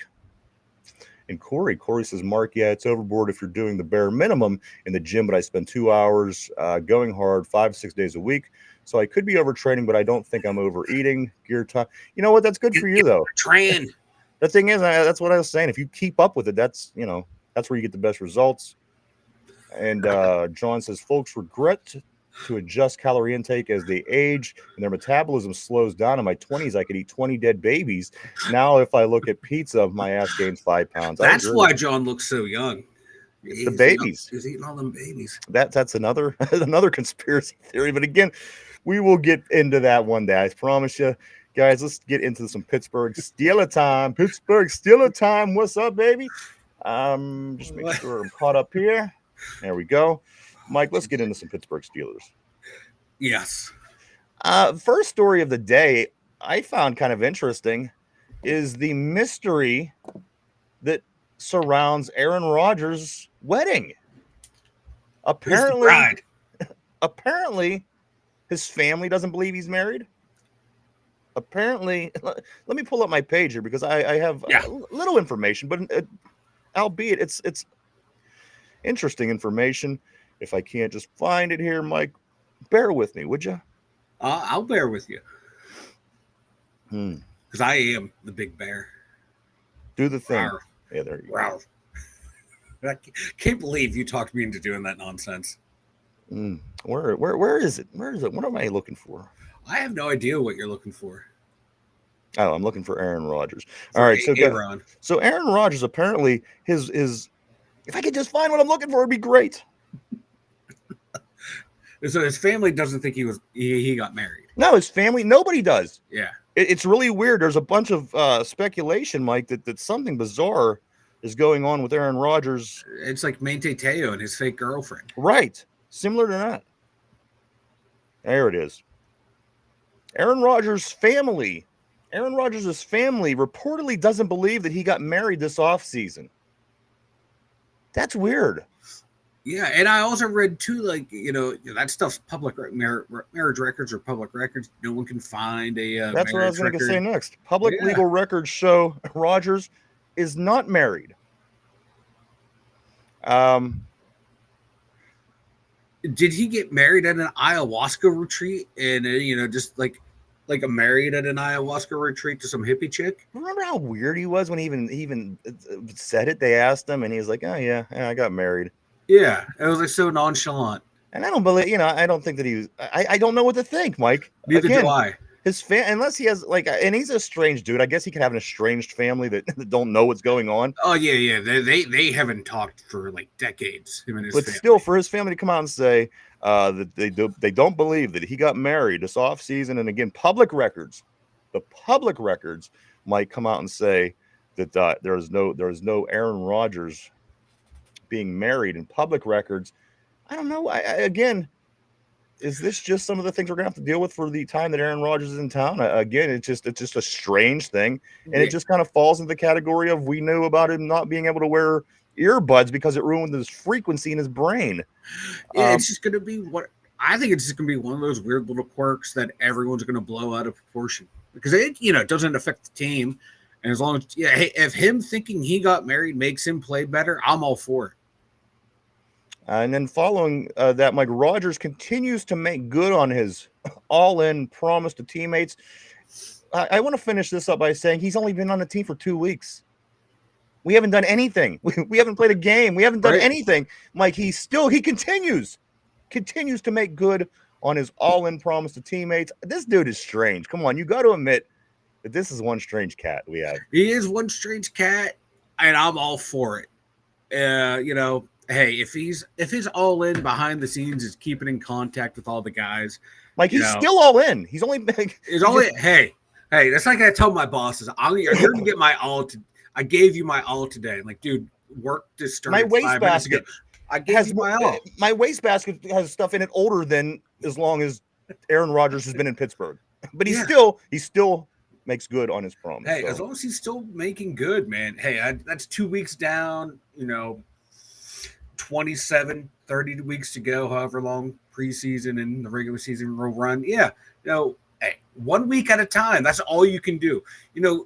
And Corey says, Mark, yeah, it's overboard if you're doing the bare minimum in the gym, but I spend 2 hours going hard 5-6 days a week. So I could be overtraining, but I don't think I'm overeating. Gear time. You know what? That's good for you, though. Train. The thing is, that's what I was saying. If you keep up with it, that's where you get the best results. And John says, folks regret to adjust calorie intake as they age and their metabolism slows down. In my 20s, I could eat 20 dead babies. Now, if I look at pizza, my ass gains 5 pounds. That's why John looks so young. The babies. He's eating all them babies. That's another conspiracy theory. But again, we will get into that one day. I promise you. Guys, let's get into some Pittsburgh Steelers time. Pittsburgh Steelers time. What's up, baby? Just make sure I'm caught up here. There we go. Mike, let's get into some Pittsburgh Steelers. Yes. First story of the day I found kind of interesting is the mystery that surrounds Aaron Rodgers' wedding. Apparently, his family doesn't believe he's married. Apparently, let me pull up my page here because I have little information, but albeit it's interesting information. If I can't just find it here, Mike, bear with me, would you? I'll bear with you. Because I am the big bear. Do the thing. Rawr. Yeah, there you go. I can't believe you talked me into doing that nonsense. Where is it? Where is it? What am I looking for? I have no idea what you're looking for. Oh, I'm looking for Aaron Rodgers. All right, so Aaron Rodgers, apparently his if I could just find what I'm looking for, it'd be great. So his family doesn't think he got married. No, his family, nobody does. Yeah. It's really weird. There's a bunch of speculation, Mike, that something bizarre is going on with Aaron Rodgers. It's like Mente Teo and his fake girlfriend. Right. Similar to that. There it is. Aaron Rodgers' family reportedly doesn't believe that he got married this offseason. That's weird. Yeah, and I also read too, like, that stuff's public. Marriage records are public records. No one can find a. That's what I was going to say next. Public legal records show Rodgers is not married. Did he get married at an ayahuasca retreat? And just like a married at an ayahuasca retreat to some hippie chick? Remember how weird he was when he even said it? They asked him, and he's like, "Oh yeah, I got married." Yeah, it was like so nonchalant. And I don't believe, I don't think that he was. I don't know what to think, Mike. Neither do I. His unless he has and he's a strange dude. I guess he could have an estranged family that don't know what's going on. Oh yeah. They haven't talked for like decades. Him and his family. Still, for his family to come out and say that they don't believe that he got married this offseason, and again, the public records might come out and say that there is no Aaron Rodgers being married in public records. I don't know. Again, is this just some of the things we're gonna have to deal with for the time that Aaron Rodgers is in town? Again, it's just a strange thing, and it just kind of falls into the category of we knew about him not being able to wear earbuds because it ruined his frequency in his brain. Yeah, it's just gonna be I think it's just gonna be one of those weird little quirks that everyone's gonna blow out of proportion because it doesn't affect the team, and as long as if him thinking he got married makes him play better, I'm all for it. And then following that, Mike, Rogers continues to make good on his all-in promise to teammates. I want to finish this up by saying he's only been on the team for 2 weeks. We haven't done anything. We haven't played a game. We haven't done anything. Mike, he continues to make good on his all-in promise to teammates. This dude is strange. Come on, you got to admit that this is one strange cat we have. He is one strange cat, and I'm all for it. Hey, if he's all in behind the scenes, is keeping in contact with all the guys. Like he's still all in. He's only hey, that's like I tell my bosses, you're gonna get my all. I gave you my all today. Like, dude, work this started my wastebasket. I gave you my all. My wastebasket has stuff in it older than as long as Aaron Rodgers has been in Pittsburgh. But he still makes good on his promise. Hey, as long as he's still making good, man. Hey, that's 2 weeks down, 27, 30 weeks to go, however long preseason and the regular season will run. Yeah, hey, 1 week at a time. That's all you can do.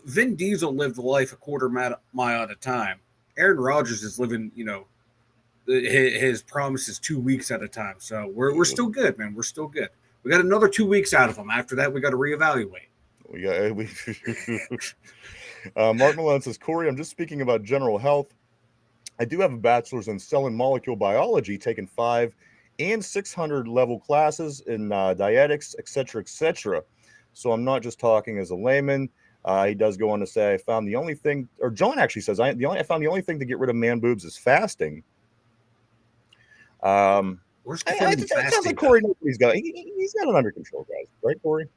Vin Diesel lived the life a quarter mile at a time. Aaron Rodgers is living, his promises 2 weeks at a time. So we're still good, man. We're still good. We got another 2 weeks out of him. After that, we got to reevaluate. Mark Malone says, Corey, I'm just speaking about general health. I do have a bachelor's in cell and molecule biology, taken 500 and 600 level classes in dietics, etc. So I'm not just talking as a layman. He does go on to say, I found the only thing, or John actually says, I found the only thing to get rid of man boobs is fasting. It sounds like Corey knows what he's got. He's got it under control, guys. Right, Corey?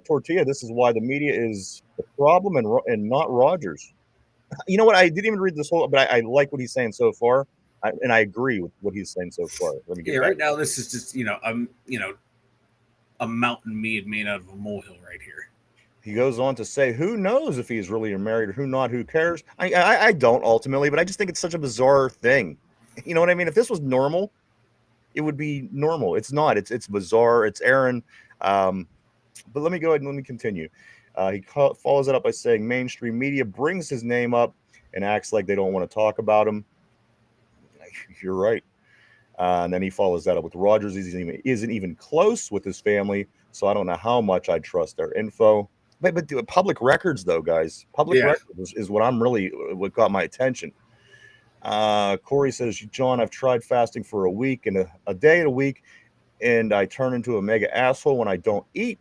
Tortilla, this is why the media is the problem and not Rodgers. You know what? I didn't even read this whole, but I like what he's saying so far, and I agree with what he's saying so far. Let me get right now. This is just a mountain made out of a molehill right here. He goes on to say, "Who knows if he's really married or who not? Who cares? I don't ultimately, but I just think it's such a bizarre thing. You know what I mean? If this was normal, it would be normal. It's not. It's bizarre. It's Aaron." But let me go ahead and let me continue. He follows it up by saying mainstream media brings his name up and acts like they don't want to talk about him. You're right. And then he follows that up with Rodgers. He isn't even close with his family, so I don't know how much I trust their info. But public records, though, guys. Public records is what what got my attention. Corey says, John, I've tried fasting for a week and a day and a week, and I turn into a mega asshole when I don't eat.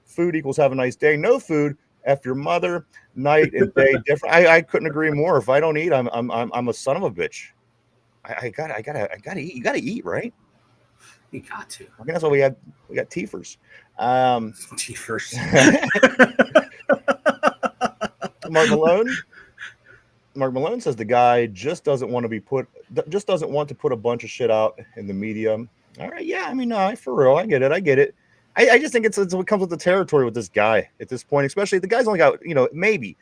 Food equals have a nice day. No food, F your mother. Night and day different. I couldn't agree more. If I don't eat, I'm a son of a bitch. I gotta eat. You gotta eat, right? You got to. I mean, that's why we got Tiefers. Tiefers. Mark Malone says the guy just doesn't want to put a bunch of shit out in the media. All right, yeah, I mean, no, for real, I get it. I just think it's what comes with the territory with this guy at this point, especially if the guy's only got, maybe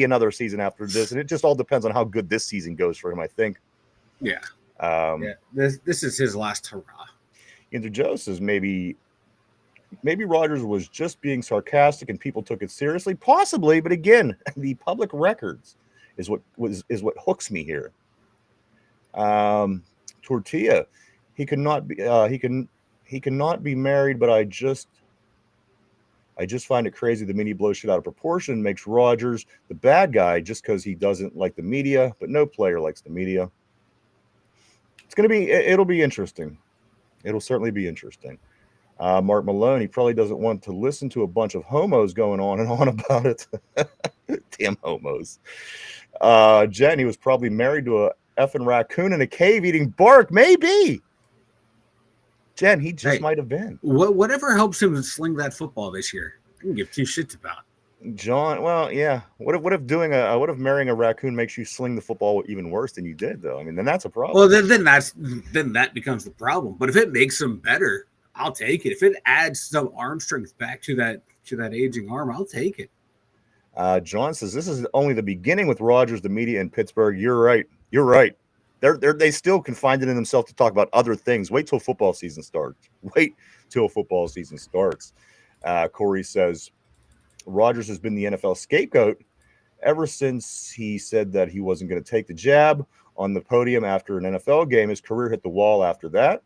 another season after this, and it just all depends on how good this season goes for him, I think. Yeah. This is his last hurrah. Yinzers Joe says maybe Rodgers was just being sarcastic and people took it seriously, possibly, but again, the public records is what hooks me here. Tortilla, he cannot be married, but I just find it crazy the media blows shit out of proportion, makes Rodgers the bad guy just because he doesn't like the media, but no player likes the media. It'll be interesting. It'll certainly be interesting. Mark Malone, he probably doesn't want to listen to a bunch of homos going on and on about it. Damn homos. Jen, he was probably married to a effing raccoon in a cave eating bark. Maybe. Jen, he just might have been. Whatever helps him sling that football this year, I can give two shits about. John, well, yeah. What if marrying a raccoon makes you sling the football even worse than you did, though? I mean, then that's a problem. Well, then that becomes the problem. But if it makes him better, I'll take it. If it adds some arm strength back to that aging arm, I'll take it. John says this is only the beginning with Rodgers, the media in Pittsburgh. You're right. They still can find it in themselves to talk about other things. Wait till football season starts. Corey says Rodgers has been the NFL scapegoat ever since he said that he wasn't going to take the jab on the podium after an NFL game. His career hit the wall after that.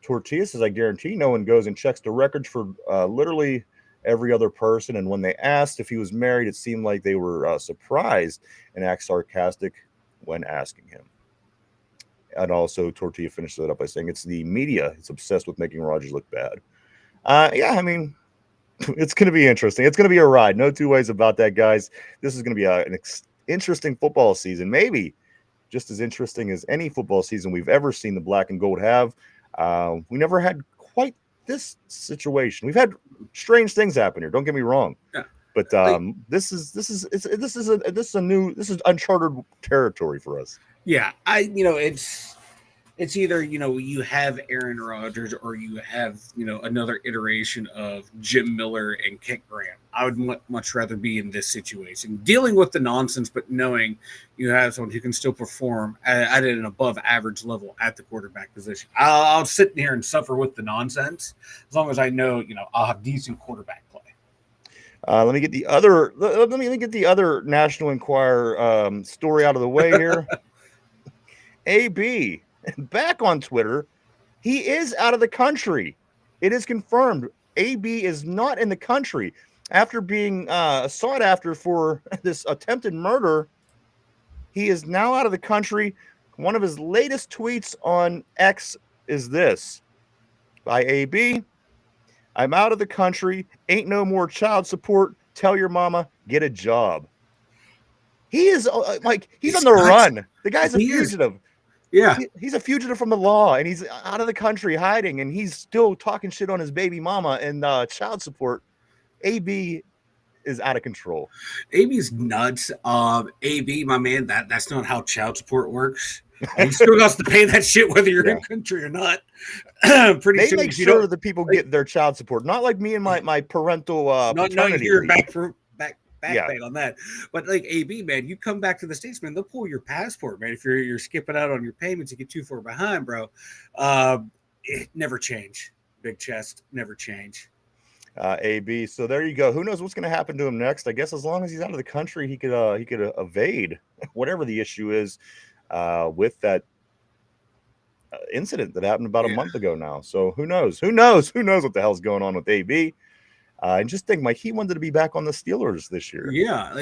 Tortilla says, I guarantee no one goes and checks the records for literally every other person. And when they asked if he was married, it seemed like they were surprised and act sarcastic when asking him. And also, Tortilla finished that up by saying it's the media. It's obsessed with making Rodgers look bad. Yeah, I mean, it's going to be interesting. It's going to be a ride. No two ways about that, guys. This is going to be an interesting football season. Maybe just as interesting as any football season we've ever seen the black and gold have. We never had quite this situation. We've had strange things happen here. Don't get me wrong. Yeah. But this is uncharted territory for us. Yeah, it's either, you have Aaron Rodgers or you have, another iteration of Jim Miller and Kent Graham. I would much rather be in this situation, dealing with the nonsense, but knowing you have someone who can still perform at an above average level at the quarterback position. I'll sit here and suffer with the nonsense as long as I know, I'll have decent quarterback play. Let me get the other National Enquirer story out of the way here. AB back on Twitter. He is out of the country. It is confirmed. AB is not in the country after being sought after for this attempted murder. He is now out of the country. One of his latest tweets on X is this by AB. I'm out of the country. Ain't no more child support. Tell your mama, get a job. He is he's on the run. The guy's a fugitive. Yeah. He's a fugitive from the law, and he's out of the country hiding, and he's still talking shit on his baby mama and child support. AB is out of control. AB's nuts. AB, my man, that's not how child support works. You still got to pay that shit whether you're in country or not. Pretty they soon, make sure that people get their child support, not like me and my parental paternity. You're back on that. But like AB, man, you come back to the States, man, they'll pull your passport, man. If you're skipping out on your payments, you get too far behind, bro. It never change. Big chest, never change. AB. So there you go. Who knows what's going to happen to him next? I guess as long as he's out of the country, he could evade whatever the issue is with that incident that happened about a month ago now. So who knows? Who knows what the hell's going on with AB? And just think, Mike, he wanted to be back on the Steelers this year. Yeah,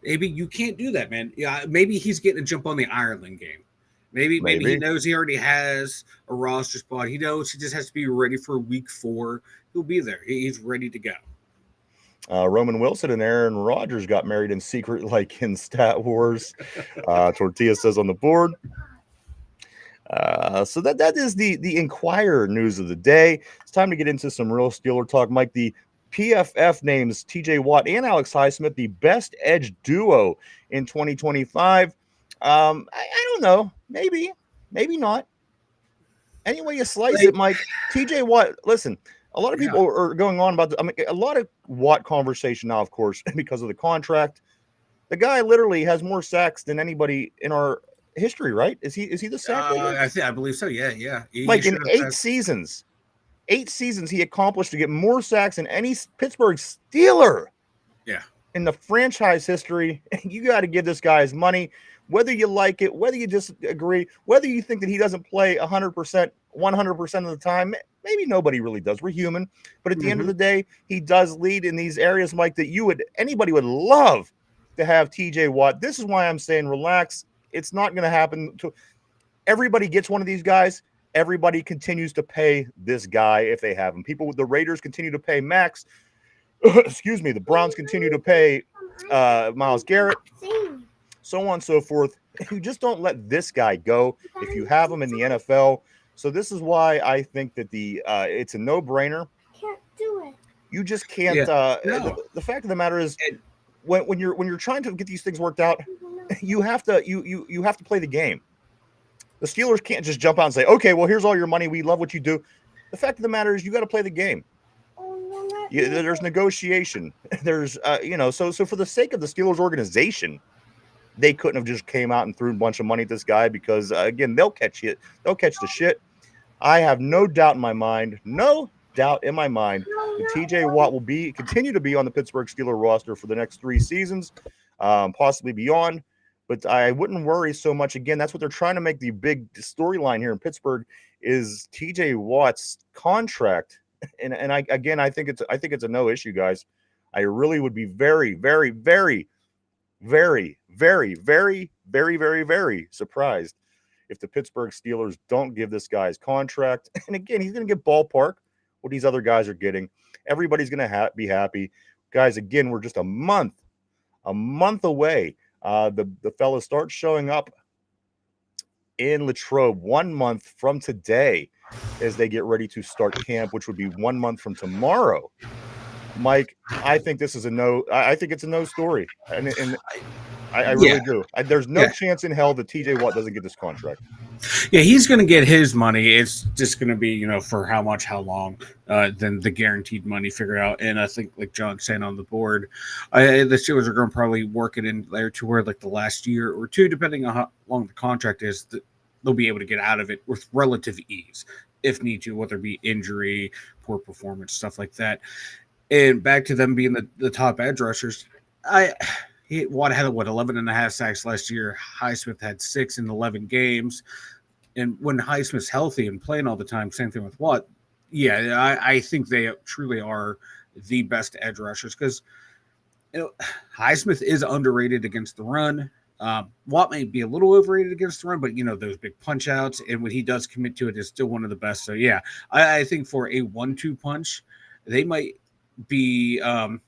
AB, you can't do that, man. Yeah, maybe he's getting a jump on the Ireland game. Maybe he knows he already has a roster spot. He knows he just has to be ready for week 4. He'll be there. He's ready to go. Roman Wilson and Aaron Rodgers got married in secret, like in Stat Wars. Tortilla says on the board. So that is the Enquirer news of the day. It's time to get into some real Steeler talk. Mike, the PFF names TJ Watt and Alex Highsmith the best edge duo in 2025. I don't know. Maybe not. Any way you slice it, Mike, TJ Watt, listen, a lot of people are going on about a lot of Watt conversation now, of course, because of the contract. The guy literally has more sacks than anybody in our history, right? Is he the sack leader? I believe so. Yeah. Like in 8 seasons, he accomplished to get more sacks than any Pittsburgh Steeler. Yeah. In the franchise history. You got to give this guy his money, whether you like it, whether you disagree, whether you think that he doesn't play 100%, 100% of the time. Maybe nobody really does. We're human, but at the end of the day, he does lead in these areas, Mike, that anybody would love to have TJ Watt. This is why I'm saying relax. It's not going to happen. Everybody gets one of these guys. Everybody continues to pay this guy if they have him. The Raiders continue to pay Max. Excuse me. The Browns continue to pay Myles Garrett. So on and so forth. You just don't let this guy go if you have him in the NFL. So this is why I think that it's a no-brainer. Can't do it. You just can't. No. The fact of the matter is, when you're trying to get these things worked out, you have to play the game. The Steelers can't just jump out and say, okay, well, here's all your money. We love what you do. The fact of the matter is you got to play the game. There's negotiation. There's, so for the sake of the Steelers organization, they couldn't have just came out and threw a bunch of money at this guy because, again, they'll catch it. They'll catch the shit. I have no doubt in my mind that TJ Watt will continue to be on the Pittsburgh Steelers roster for the next 3 seasons, possibly beyond. but I wouldn't worry so much. Again, that's what they're trying to make the big storyline here in Pittsburgh is TJ Watt's contract. And I think it's a no issue, guys. I really would be very, very, very, very, very, very, very, very, very surprised if the Pittsburgh Steelers don't give this guy his contract. And again, he's going to get ballpark what these other guys are getting. Everybody's going to be happy. Guys, again, we're just a month away. The fellas start showing up in Latrobe 1 month from today as they get ready to start camp, which would be 1 month from tomorrow. Mike, I think this is a no. I think it's a no story, and I really do. There's no chance in hell that TJ Watt doesn't get this contract. Yeah, he's going to get his money. It's just going to be, for how much, how long, then the guaranteed money figure out. And I think, like John's saying on the board, the Steelers are going to probably work it in there to where, like, the last year or two, depending on how long the contract is, they'll be able to get out of it with relative ease, if need to, whether it be injury, poor performance, stuff like that. And back to them being the top edge rushers, Watt had 11 and a half sacks last year. Highsmith had 6 in 11 games. And when Highsmith's healthy and playing all the time, same thing with Watt. Yeah, I think they truly are the best edge rushers because Highsmith is underrated against the run. Watt may be a little overrated against the run, but those big punch outs, and when he does commit to it, is still one of the best. So yeah, I think for a 1-2 punch, they might be a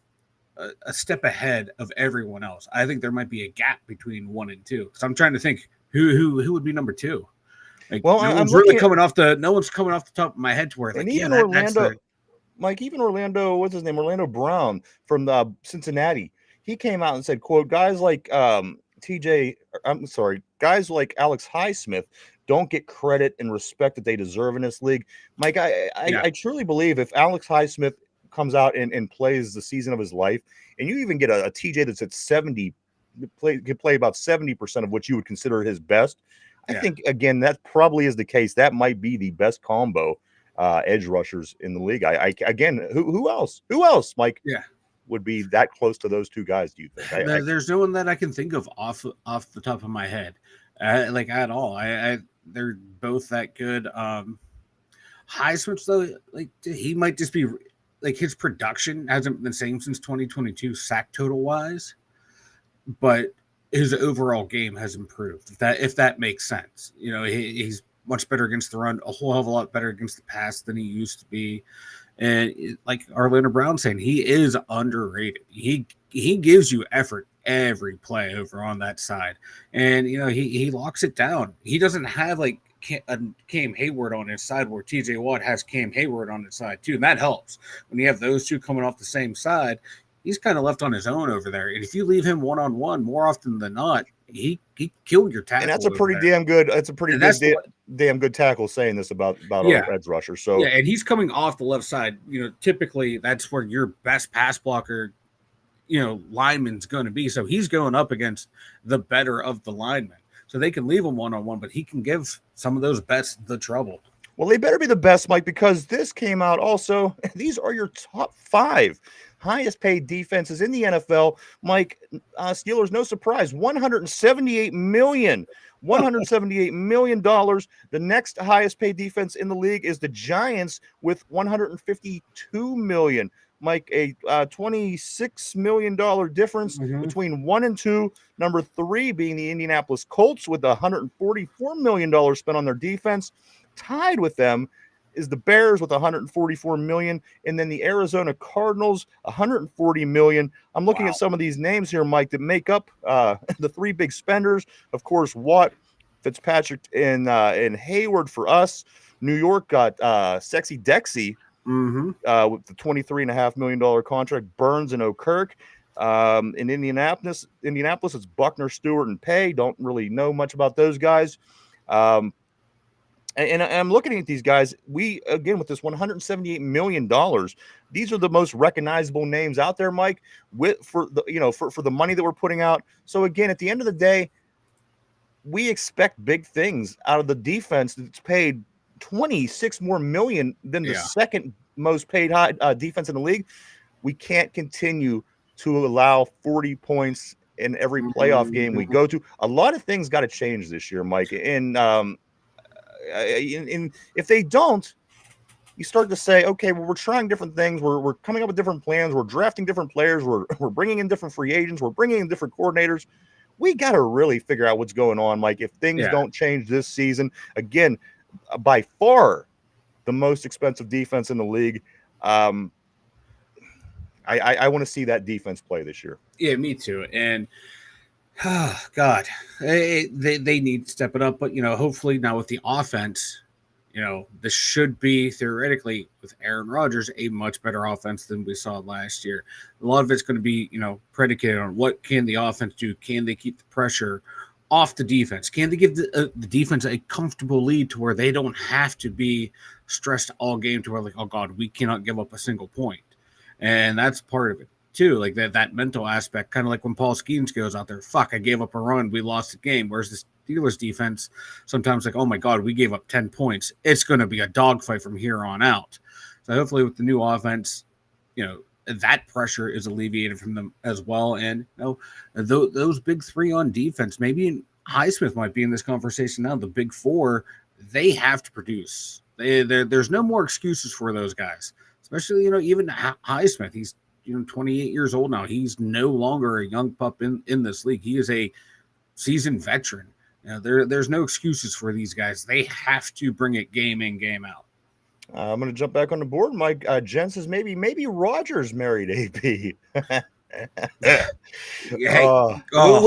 step ahead of everyone else. I think there might be a gap between 1 and 2. So I'm trying to think who would be number 2. Like, well, no one's coming off the top of my head to where, like, even Orlando, Mike, even Orlando, what's his name? Orlando Brown from Cincinnati. He came out and said, quote, guys like guys like Alex Highsmith don't get credit and respect that they deserve in this league. Mike, I truly believe if Alex Highsmith comes out and plays the season of his life, and you even get a TJ that's at 70, could play about 70% of what you would consider his best. I think, again, that probably is the case. That might be the best combo edge rushers in the league. Again, who else, Mike? Yeah, would be that close to those two guys? Do you think? There's no one that I can think of off the top of my head, like, at all. They're both that good. Highsmith, though, like, he might just be, like, his production hasn't been the same since 2022 sack total wise, but his overall game has improved. If that makes sense, he's much better against the run, a whole hell of a lot better against the pass than he used to be. And like Orlando Brown saying, he is underrated. He gives you effort every play over on that side, and he locks it down. He doesn't have like Cam Hayward on his side where TJ Watt has Cam Hayward on his side too, and that helps when you have those two coming off the same side. He's kind of left on his own over there. And if you leave him one-on-one, more often than not, he killed your tackle. And that's a pretty damn good. That's a pretty damn good tackle saying this about our edge rusher. So yeah, and he's coming off the left side. Typically that's where your best pass blocker, lineman's going to be. So he's going up against the better of the linemen. So they can leave him one-on-one, but he can give some of those best the trouble. Well, they better be the best, Mike, because this came out also. These are your top 5 highest paid defenses in the NFL. Mike, Steelers, no surprise, $178 million. $178 million. The next highest paid defense in the league is the Giants with $152 million. Mike, a $26 million difference between 1 and 2. Number 3 being the Indianapolis Colts with $144 million spent on their defense. Tied with them is the Bears with $144 million, and then the Arizona Cardinals, $140 million. I'm looking at some of these names here, Mike, that make up the 3 big spenders. Of course, Watt, Fitzpatrick, and Hayward for us. New York got Sexy Dexy with the $23.5 million contract. Burns and O'Kirk. In Indianapolis, it's Buckner, Stewart, and Pay. Don't really know much about those guys. And I'm looking at these guys. We, again, with this $178 million, these are the most recognizable names out there, Mike, for the money that we're putting out. So again, at the end of the day, we expect big things out of the defense that's paid $26 more million than the second most paid defense in the league. We can't continue to allow 40 points in every playoff game we go to. A lot of things got to change this year, Mike. And if they don't, you start to say, okay, well, we're trying different things. We're coming up with different plans. We're drafting different players. We're bringing in different free agents. We're bringing in different coordinators. We got to really figure out what's going on, Mike. If things don't change this season, again, by far the most expensive defense in the league. I want to see that defense play this year. Yeah, me too. And God, they need to step it up. But hopefully now with the offense, this should be theoretically with Aaron Rodgers a much better offense than we saw last year. A lot of it's going to be predicated on what can the offense do. Can they keep the pressure off the defense? Can they give the defense a comfortable lead to where they don't have to be stressed all game to where like, oh God, we cannot give up a single point. And that's part of it too. Like that mental aspect, kind of like when Paul Skeens goes out there, fuck, I gave up a run, we lost the game. Whereas the Steelers defense sometimes like, oh my God, we gave up 10 points. It's going to be a dogfight from here on out. So hopefully with the new offense, that pressure is alleviated from them as well. And those big three on defense, maybe Highsmith might be in this conversation now. The big four, they have to produce. There's no more excuses for those guys, especially even Highsmith. He's 28 years old now. He's no longer a young pup in this league. He is a seasoned veteran. There's no excuses for these guys. They have to bring it game in, game out. I'm going to jump back on the board. Mike Jen says maybe Rogers married AP. Would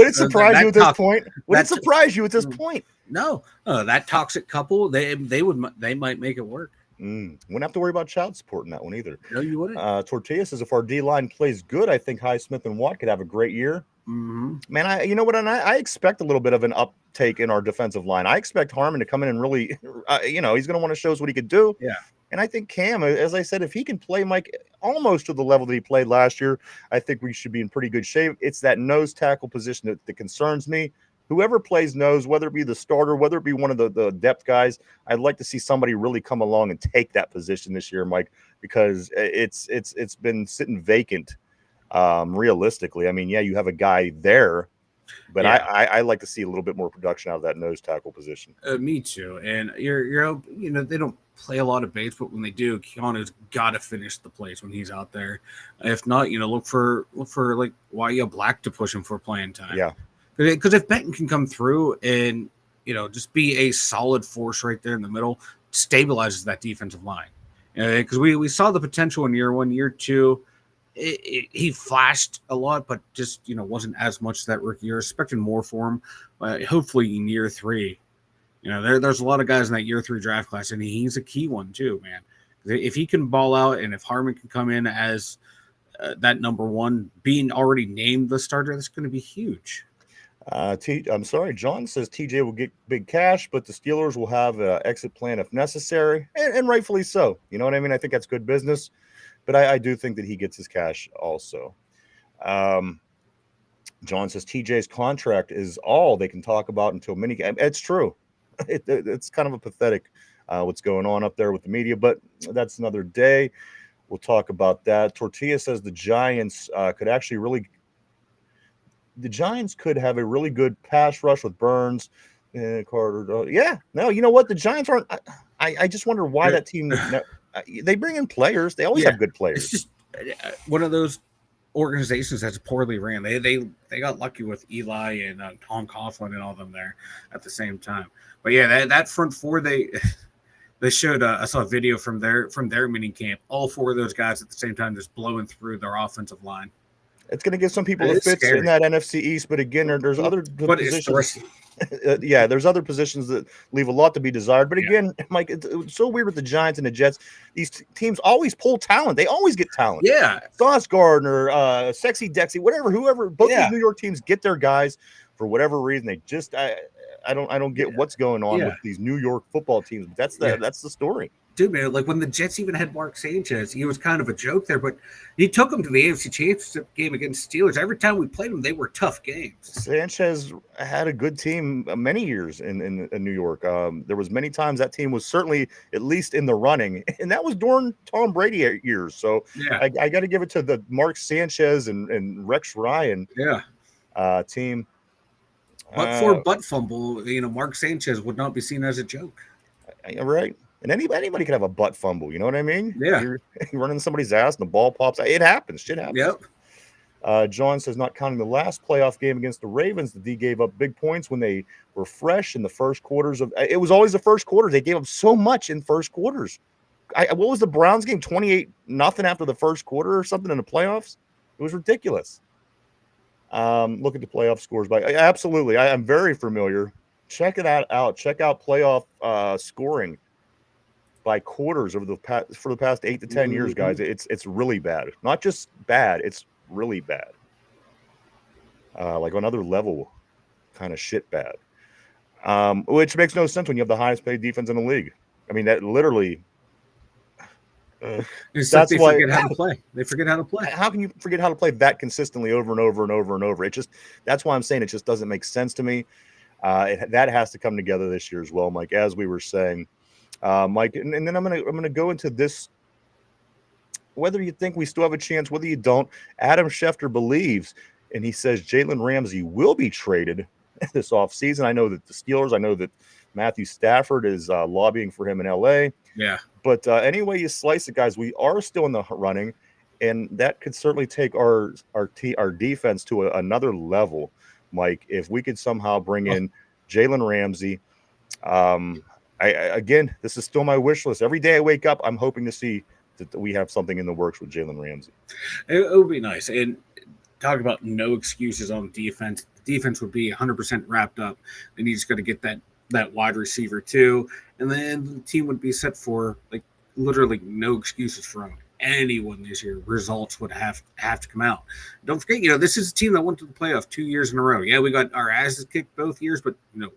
it surprise you at this point? Would it surprise you at this point? No, that toxic couple, they might make it work. Wouldn't have to worry about child support in that one either. No, you wouldn't. Tortilla says if our D line plays good, I think Highsmith and Watt could have a great year. Mm-hmm. Man, I expect a little bit of an uptake in our defensive line. I expect Harmon to come in and really, he's going to want to show us what he could do. Yeah. And I think Cam, as I said, if he can play Mike almost to the level that he played last year, I think we should be in pretty good shape. It's that nose tackle position that concerns me. Whoever plays nose, whether it be the starter, whether it be one of the depth guys, I'd like to see somebody really come along and take that position this year, Mike, because it's been sitting vacant. Realistically, I mean, yeah, you have a guy there, but yeah. I like to see a little bit more production out of that nose tackle position. Me too. And you're they don't play a lot of baits, but when they do, Keanu's got to finish the plays when he's out there. If not, look for like Wyatt Black to push him for playing time. Yeah. Because if Benton can come through and, just be a solid force right there in the middle, stabilizes that defensive line. Because we saw the potential in year one, year two. He flashed a lot, but just, wasn't as much that rookie year. Expecting more for him. Hopefully in year three, there's a lot of guys in that year three draft class, and he's a key one too, man. If he can ball out and if Harmon can come in as that number one, being already named the starter, that's going to be huge. I'm sorry, John says TJ will get big cash, but the Steelers will have an exit plan if necessary, and rightfully so. You know what I mean? I think that's good business, but I do think that he gets his cash also. John says TJ's contract is all they can talk about until minicamp. It's true. It's kind of a pathetic what's going on up there with the media, but that's another day. We'll talk about that. Tortilla says the Giants could actually really – the Giants could have a really good pass rush with Burns and Carter. Yeah, no, you know what? The Giants aren't. I just wonder why that team. They bring in players. They always have good players. It's just one of those organizations that's poorly ran. They got lucky with Eli and Tom Coughlin and all them there at the same time. But yeah, that front four they showed. I saw a video from their mini camp. All four of those guys at the same time just blowing through their offensive line. It's going to give some people a fit in that NFC East, but again, there's other positions. There's other positions that leave a lot to be desired. But again, Mike, it's so weird with the Giants and the Jets. These teams always pull talent. They always get talent. Yeah, Sauce Gardner, Sexy Dexy, whoever. Both these New York teams get their guys for whatever reason. They just I don't get what's going on with these New York football teams. But that's the story. Dude, man, like when the Jets even had Mark Sanchez, he was kind of a joke there, but he took him to the AFC Championship game against Steelers. Every time we played them, they were tough games. Sanchez had a good team many years in New York. There was many times that team was certainly at least in the running, and that was during Tom Brady years. So I got to give it to the Mark Sanchez and Rex Ryan. Yeah. team. But for a butt fumble, Mark Sanchez would not be seen as a joke. Right. And anybody could have a butt fumble. You know what I mean? Yeah. You're running somebody's ass and the ball pops. It happens. Shit happens. Yep. John says, not counting the last playoff game against the Ravens, the D gave up big points when they were fresh in the first quarters of. It was always the first quarters. They gave up so much in first quarters. What was the Browns game? 28-0 after the first quarter or something in the playoffs. It was ridiculous. Look at the playoff scores. Absolutely, I'm very familiar. Check it out. Check out playoff scoring by quarters over for the past 8 to 10 years, guys. It's really bad. Not just bad. It's really bad. Like another level, kind of shit bad. Which makes no sense when you have the highest paid defense in the league. I mean, that literally. It's that's like they forget how to play. They forget how to play. How can you forget how to play that consistently over and over and over and over? That's why I'm saying it just doesn't make sense to me. That has to come together this year as well, Mike. As we were saying, Mike, and then I'm gonna go into this. Whether you think we still have a chance, whether you don't, Adam Schefter believes, and he says Jalen Ramsey will be traded this offseason. I know that the Steelers. I know that Matthew Stafford is lobbying for him in LA. Yeah. But any way you slice it, guys, we are still in the running, and that could certainly take our defense to another level, Mike, if we could somehow bring in Jalen Ramsey. Again, this is still my wish list. Every day I wake up, I'm hoping to see that we have something in the works with Jalen Ramsey. It would be nice. And talk about no excuses on defense. The defense would be 100% wrapped up. Then you just got to get that wide receiver too, and then the team would be set for like literally no excuses from anyone this year. Results would have to come out. Don't forget, this is a team that went to the playoff 2 years in a row. Yeah, we got our asses kicked both years, but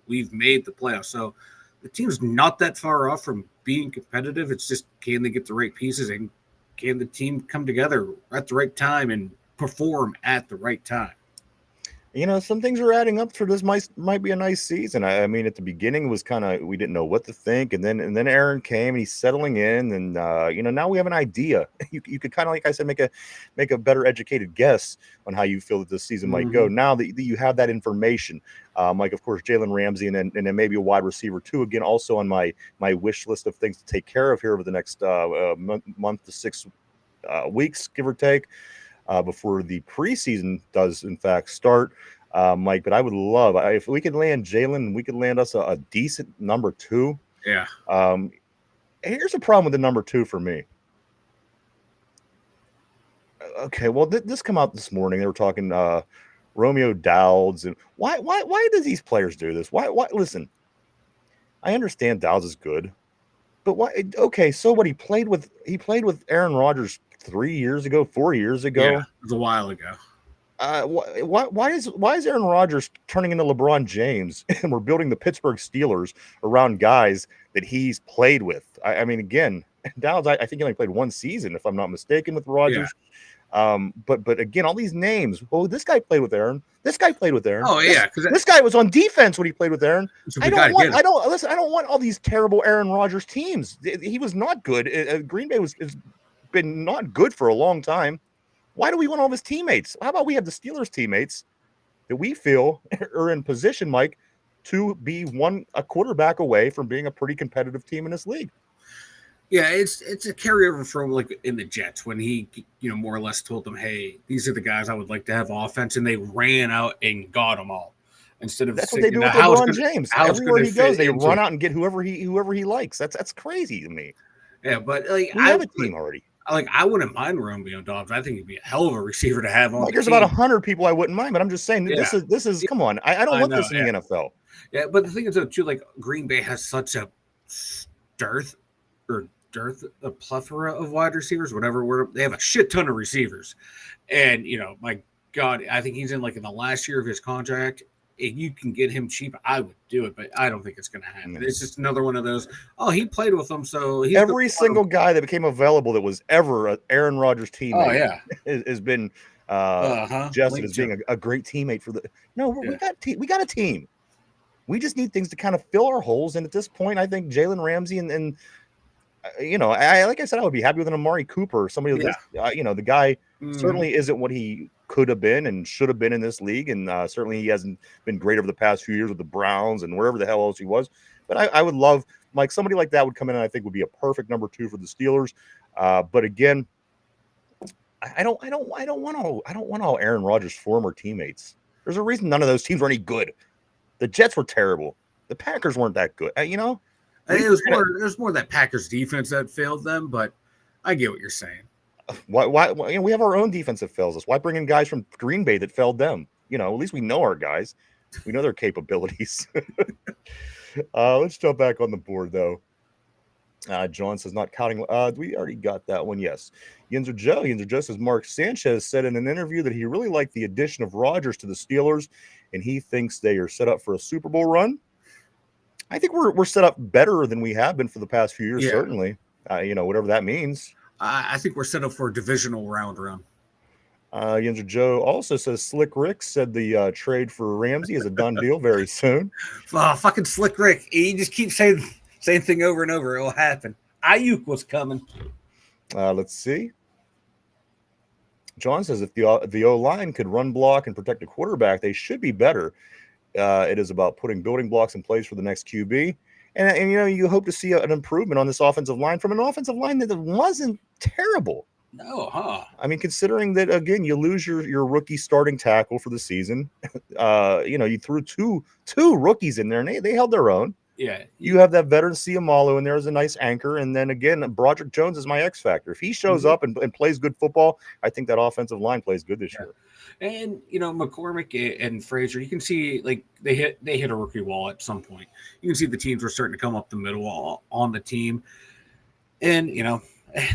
we've made the playoffs. So the team's not that far off from being competitive. It's just, can they get the right pieces, and can the team come together at the right time and perform at the right time? Some things are adding up for this might be a nice season. I mean, at the beginning it was kind of, we didn't know what to think, and then Aaron came and he's settling in, and now we have an idea. You could kind of, like I said, make a better educated guess on how you feel that this season might go. Now that you have that information, like of course Jalen Ramsey, and then maybe a wide receiver too. Again, also on my wish list of things to take care of here over the next month to 6 weeks, give or take. Before the preseason does in fact start, Mike. But I would love if we could land Jalen, we could land us a decent number 2. Yeah. Here's the problem with the number 2 for me. Okay, well, this come out this morning. They were talking Romeo Dowds, and why does these players do this? Why? Listen, I understand Dowds is good, but why? Okay, so what? He played with Aaron Rodgers 3 years ago, 4 years ago. Yeah, it was a while ago. Why is Aaron Rodgers turning into LeBron James, and we're building the Pittsburgh Steelers around guys that he's played with? I mean, again, Dowds, I think he only played 1 season, if I'm not mistaken, with Rodgers. Yeah. But again, all these names. Oh, this guy played with Aaron. This guy played with Aaron. Oh yeah, this guy was on defense when he played with Aaron. So I don't want all these terrible Aaron Rodgers teams. He was not good. Green Bay has been not good for a long time. Why do we want all of his teammates? How about we have the Steelers teammates that we feel are in position, Mike, to be a quarterback away from being a pretty competitive team in this league? Yeah, it's a carryover from like in the Jets when he more or less told them, hey, these are the guys I would like to have offense, and they ran out and got them all. Instead of that's what they do with LeBron James. Everywhere he goes, they run out and get whoever he likes. That's crazy to me. Yeah, but like we have a team already. I wouldn't mind Romeo Dobbs. I think he'd be a hell of a receiver to have on. There's about 100 people I wouldn't mind, but I'm just saying this is come on. I don't want this in the NFL. Yeah, but the thing is too, like Green Bay has such a a plethora of wide receivers, whatever word. They have a shit ton of receivers, and my God, I think he's in the last year of his contract. If you can get him cheap, I would do it, but I don't think it's going to happen. It's just another one of those. Oh, he played with them, so he's every single guy that became available that was ever an Aaron Rodgers teammate. Oh yeah, has been suggested as being a great teammate for the. No, we got a team. We just need things to kind of fill our holes, and at this point, I think Jalen Ramsey and like I said, I would be happy with an Amari Cooper or somebody. The guy certainly isn't what he could have been and should have been in this league. And certainly he hasn't been great over the past few years with the Browns and wherever the hell else he was. But I would love, Mike, somebody like that would come in and I think would be a perfect number 2 for the Steelers. But again, I don't want all Aaron Rodgers' former teammates. There's a reason none of those teams were any good. The Jets were terrible. The Packers weren't that good. You know, it was more that Packers defense that failed them, but I get what you're saying. Why you know, we have our own defense that fails us. Why bring in guys from Green Bay that failed them? You know, at least we know our guys. We know their capabilities. Let's jump back on the board, though. John says, not counting. We already got that one. Yes. Yinzer Joe says, Mark Sanchez said in an interview that he really liked the addition of Rodgers to the Steelers, and he thinks they are set up for a Super Bowl run. I think we're set up better than we have been for the past few years, certainly. You know, whatever that means. I think we're set up for a divisional round run. Yinzer Joe also says Slick Rick said the trade for Ramsey is a done deal very soon. Fucking Slick Rick. He just keeps saying same thing over and over. It will happen. Ayuk was coming. Let's see. John says if the O-line could run block and protect the quarterback, they should be better. It is about putting building blocks in place for the next QB. And you know, you hope to see an improvement on this offensive line from an offensive line that wasn't terrible. No, huh? I mean, considering that, again, you lose your rookie starting tackle for the season. You know, you threw two rookies in there, and they held their own. Yeah. You have that veteran Ciamalo in there as a nice anchor. And then, again, Broderick Jones is my X factor. If he shows up and plays good football, I think that offensive line plays good this year. And, you know, McCormick and Frazier, you can see, like, they hit a rookie wall at some point. You can see the teams were starting to come up the middle on the team. And, you know,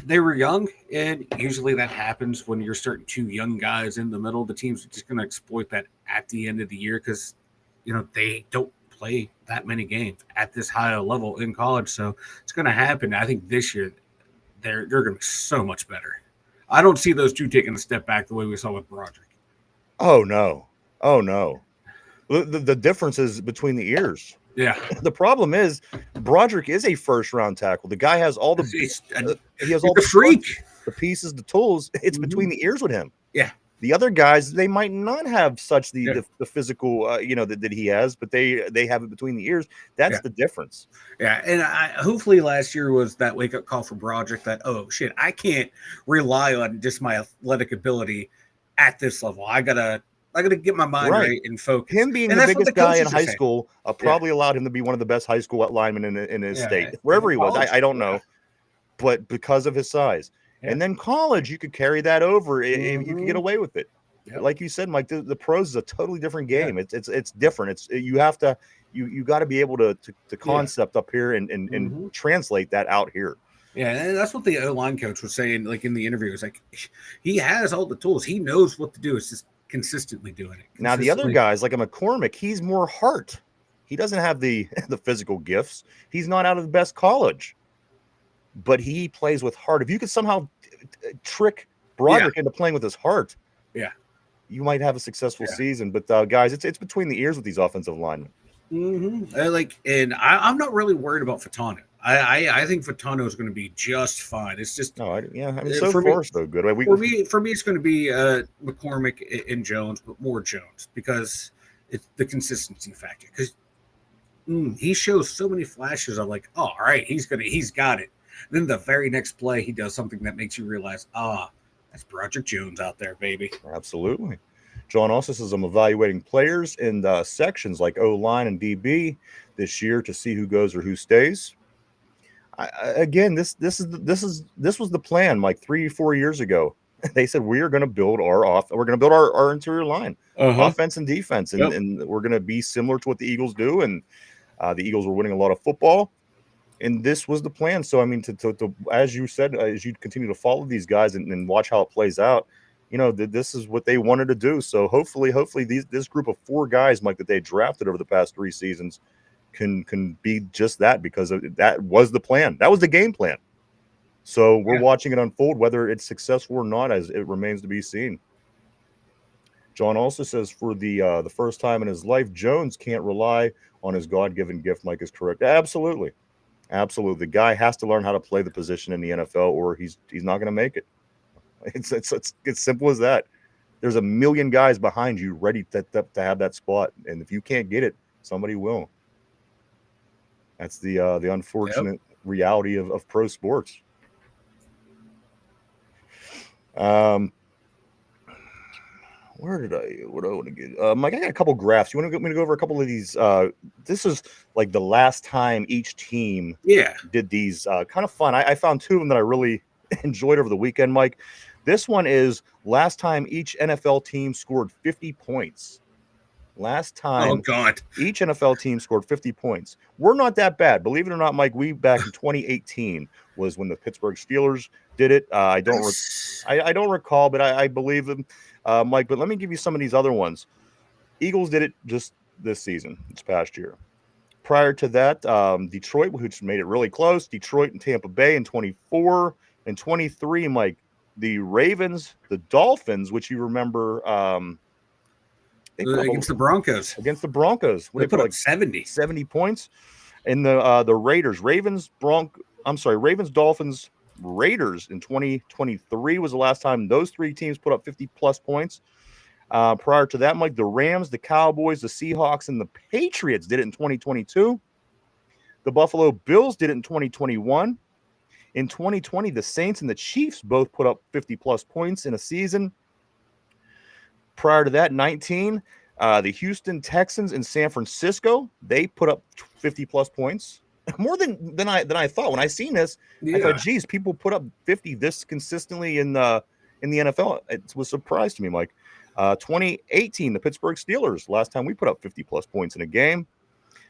they were young, and usually that happens when you're starting 2 young guys in the middle. The teams are just going to exploit that at the end of the year because, you know, they don't play that many games at this high a level in college. So it's going to happen. I think this year they're going to be so much better. I don't see those 2 taking a step back the way we saw with Broderick. Oh, no. The difference is between the ears. Yeah. The problem is Broderick is a first-round tackle. The guy has all the he has all the freak, the pieces, the tools. It's between the ears with him. Yeah. The other guys, they might not have such the physical, you know, that he has, but they have it between the ears. That's the difference. Yeah, and hopefully last year was that wake-up call for Broderick that, oh, shit, I can't rely on just my athletic ability at this level. I gotta get my mind right and focus. Him being the biggest guy in high school probably allowed him to be one of the best high school linemen in his state, wherever he was. I don't know, but because of his size. And then college, you could carry that over. You could get away with it. Yep. Like you said, Mike, the pros is a totally different game. It's different. You got to be able to concept up here and translate that out here. Yeah, and that's what the O-line coach was saying, like in the interview. It's like he has all the tools. He knows what to do. It's just consistently doing it. Now the other guys, like a McCormick, he's more heart. He doesn't have the physical gifts. He's not out of the best college, but he plays with heart. If you could somehow trick Broderick into playing with his heart, you might have a successful season. But guys, it's between the ears with these offensive linemen. And I'm not really worried about Fatano. I think Fatano is going to be just fine. It's just so far so good. For me, it's going to be McCormick and Jones, but more Jones because it's the consistency factor. Because he shows so many flashes of like, oh, all right, he's got it. Then the very next play, he does something that makes you realize, that's Broderick Jones out there, baby. Absolutely. John also says I'm evaluating players in the sections like O-line and DB this year to see who goes or who stays. Again, this was the plan like 3-4 years ago. They said we are going to build we're going to build our interior line, offense and defense, and we're going to be similar to what the Eagles do. And the Eagles were winning a lot of football. And this was the plan. So, I mean, to as you said, as you continue to follow these guys and watch how it plays out, you know, this is what they wanted to do. So hopefully this group of 4 guys, Mike, that they drafted over the past 3 seasons can be just that, because that was the plan. That was the game plan. So we're watching it unfold. Whether it's successful or not, as it remains to be seen. John also says for the first time in his life, Jones can't rely on his God-given gift. Mike is correct. Absolutely. Absolutely. The guy has to learn how to play the position in the NFL, or he's not going to make it. It's simple as that. there's a million guys behind you ready to have that spot. And if you can't get it, somebody will. That's the unfortunate reality of pro sports. What do I want to get? Mike, I got a couple graphs. You want me to go over a couple of these? This is like the last time each team did these. Kind of fun. I found two of them that I really enjoyed over the weekend, Mike. This one is last time each NFL team scored 50 points. Last time each NFL team scored 50 points. We're not that bad. Believe it or not, Mike, we back in 2018 was when the Pittsburgh Steelers did it. I don't recall, but I believe them, Mike. But let me give you some of these other ones. Eagles did it just this season, this past year. Prior to that, Detroit, which made it really close. Detroit and Tampa Bay in 24 and 23, Mike. The Ravens, the Dolphins, which you remember against the Broncos. Against the Broncos. They put up 70 points. And the Raiders, Ravens, Dolphins, Raiders in 2023 was the last time those three teams put up 50-plus points. Prior to that, Mike, the Rams, the Cowboys, the Seahawks, and the Patriots did it in 2022. The Buffalo Bills did it in 2021. In 2020, the Saints and the Chiefs both put up 50-plus points in a season. Prior to that, 19, the Houston Texans in San Francisco, they put up 50-plus points. More than I thought. When I seen this, I thought, geez, people put up 50 this consistently in the NFL. It was a surprise to me, Mike. 2018, the Pittsburgh Steelers, last time we put up 50-plus points in a game.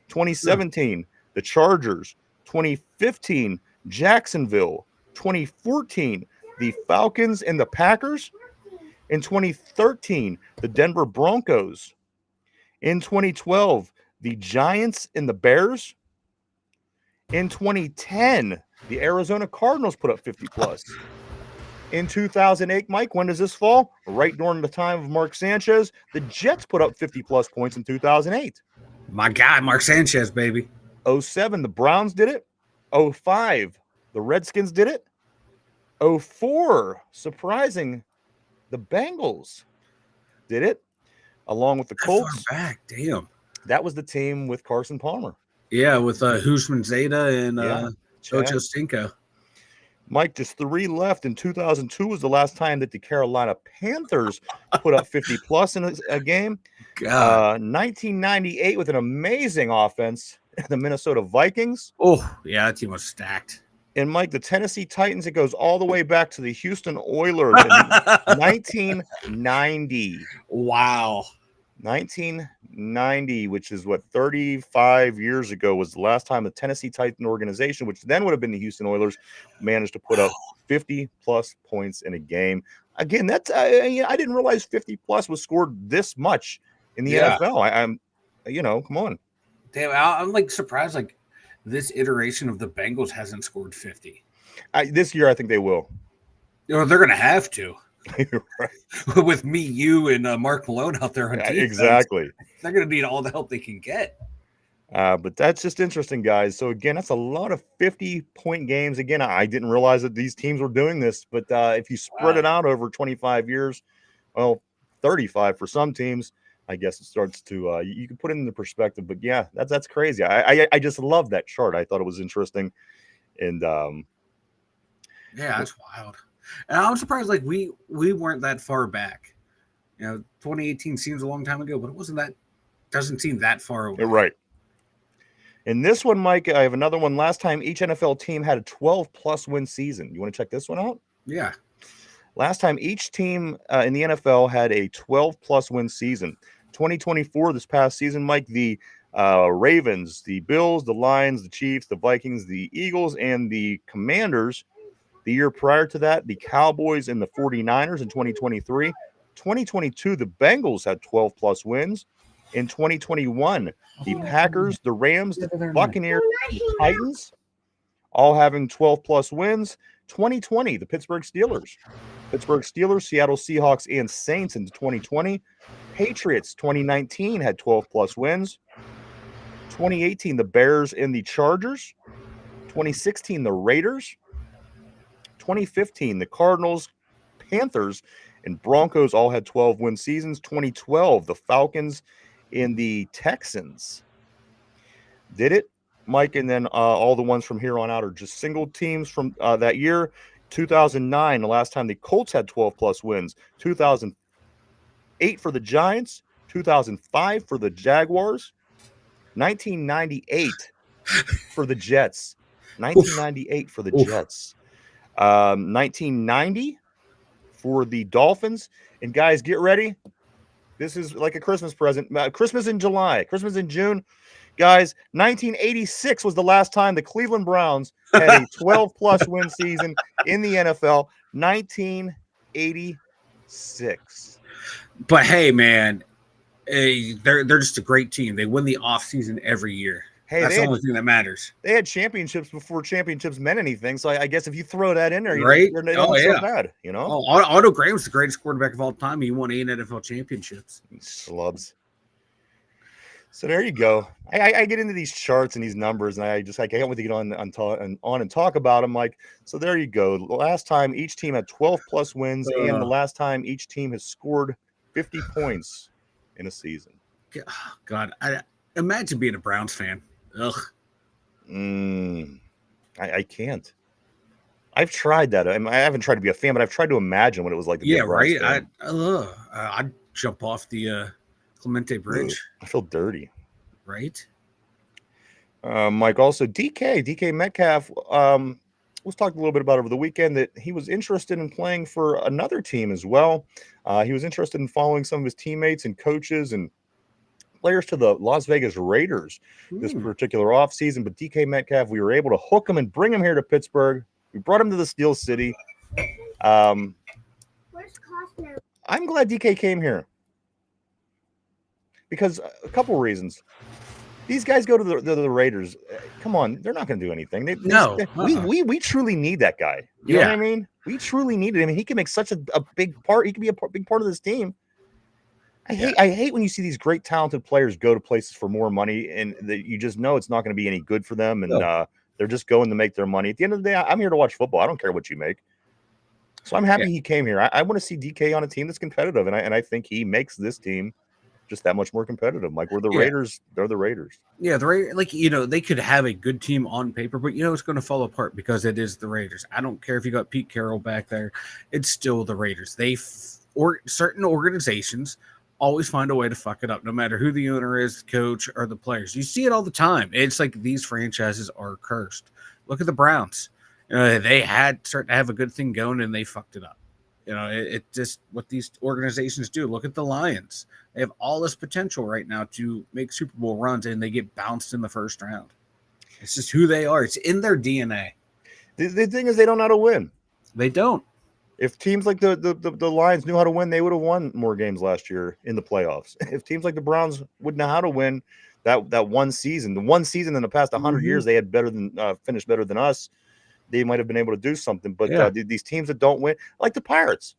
2017, the Chargers. 2015, Jacksonville. 2014, the Falcons and the Packers. In 2013, the Denver Broncos. In 2012, the Giants and the Bears. In 2010, the Arizona Cardinals put up 50-plus. In 2008, Mike, when does this fall? Right during the time of Mark Sanchez, the Jets put up 50-plus points in 2008. My guy, Mark Sanchez, baby. 07, the Browns did it. 05, the Redskins did it. 04, surprising, the Bengals did it, along with the Colts. Far back, damn. That was the team with Carson Palmer. Yeah, with Husman Zeta and Ocho Cinco. Mike, just 3 left. In 2002 was the last time that the Carolina Panthers put up 50-plus in a game. 1998 with an amazing offense, the Minnesota Vikings. Oh, yeah, that team was stacked. And, Mike, the Tennessee Titans, it goes all the way back to the Houston Oilers in 1990. Wow. 1990, which is 35 years ago, was the last time the Tennessee Titan organization, which then would have been the Houston Oilers, managed to put up 50-plus points in a game. Again, that's I didn't realize 50-plus was scored this much in the NFL. I'm come on. Damn, I'm like surprised. Like this iteration of the Bengals hasn't scored 50. This year, I think they will. They're going to have to. Right. With me, you, and Mark Malone out there on defense. Exactly. They're going to need all the help they can get. But that's just interesting, guys. So, again, that's a lot of 50-point games. Again, I didn't realize that these teams were doing this. But if you spread it out over 25 years, 35 for some teams, I guess it starts to you can put it into perspective. But, yeah, that's crazy. I just love that chart. I thought it was interesting. And yeah, that's wild. And I'm surprised, like, we weren't that far back. 2018 seems a long time ago, but doesn't seem that far away. Right. In this one, Mike, I have another one. Last time each NFL team had a 12-plus win season. You want to check this one out? Yeah. Last time each team in the NFL had a 12-plus win season. 2024, this past season, Mike, the Ravens, the Bills, the Lions, the Chiefs, the Vikings, the Eagles, and the Commanders. The year prior to that, the Cowboys and the 49ers in 2023. 2022, the Bengals had 12-plus wins. In 2021, the Packers, the Rams, the Buccaneers, the Titans, all having 12-plus wins. 2020, the Pittsburgh Steelers, Seattle Seahawks, and Saints in 2020. Patriots, 2019, had 12-plus wins. 2018, the Bears and the Chargers. 2016, the Raiders. 2015, the Cardinals, Panthers, and Broncos all had 12-win seasons. 2012, the Falcons and the Texans did it, Mike, and then all the ones from here on out are just single teams from that year. 2009, the last time the Colts had 12-plus wins. 2008 for the Giants. 2005 for the Jaguars. 1998 for the Jets. 1998 for the Jets. 1990 for the Dolphins. And guys, get ready. This is like a Christmas present. Christmas in July. Christmas in June. Guys, 1986 was the last time the Cleveland Browns had a 12-plus win season in the NFL. 1986. But hey, man, they're just a great team. They win the offseason every year. Hey, that's the only thing that matters. They had championships before championships meant anything. So I guess if you throw that in there, right? They're not so bad, you know? Oh, Otto Graham's the greatest quarterback of all time. He won 8 NFL championships. Slubs. So there you go. I get into these charts and these numbers, and I can't wait to get on and talk about them. Like, so there you go. The last time each team had 12-plus wins, and the last time each team has scored 50 points in a season. God, imagine being a Browns fan. Ugh. I can't. I've tried that. I haven't tried to be a fan, but I've tried to imagine what it was like to be a Browns fan. I'd jump off the Clemente Bridge. I feel dirty. Right? Mike, also DK Metcalf was talked a little bit about over the weekend that he was interested in playing for another team as well. He was interested in following some of his teammates and coaches and players to the Las Vegas Raiders this particular offseason. But DK Metcalf, we were able to hook him and bring him here to Pittsburgh. We brought him to the Steel City. I'm glad DK came here because a couple reasons. These guys go to the Raiders. Come on, they're not going to do anything. We truly need that guy. You know what I mean? We truly need him. I mean, he can make such a big part. He can be a big part of this team. I hate when you see these great talented players go to places for more money, and you just know it's not going to be any good for them, and they're just going to make their money. At the end of the day, I'm here to watch football. I don't care what you make. So I'm happy he came here. I want to see DK on a team that's competitive, and I think he makes this team just that much more competitive. Like, we're the Raiders, they're the Raiders. Yeah, the Raiders, like, they could have a good team on paper, but it's going to fall apart because it is the Raiders. I don't care if you got Pete Carroll back there; it's still the Raiders. Certain organizations always find a way to fuck it up, no matter who the owner is, the coach, or the players. You see it all the time. It's like these franchises are cursed. Look at the Browns. They had started to have a good thing going, and they fucked it up. It just what these organizations do. Look at the Lions. They have all this potential right now to make Super Bowl runs, and they get bounced in the first round. It's just who they are. It's in their DNA. The thing is, they don't know how to win. They don't. If teams like the Lions knew how to win, they would have won more games last year in the playoffs. If teams like the Browns would know how to win that one season, the one season in the past 100 years, they had finished better than us. They might have been able to do something. But these teams that don't win, like the Pirates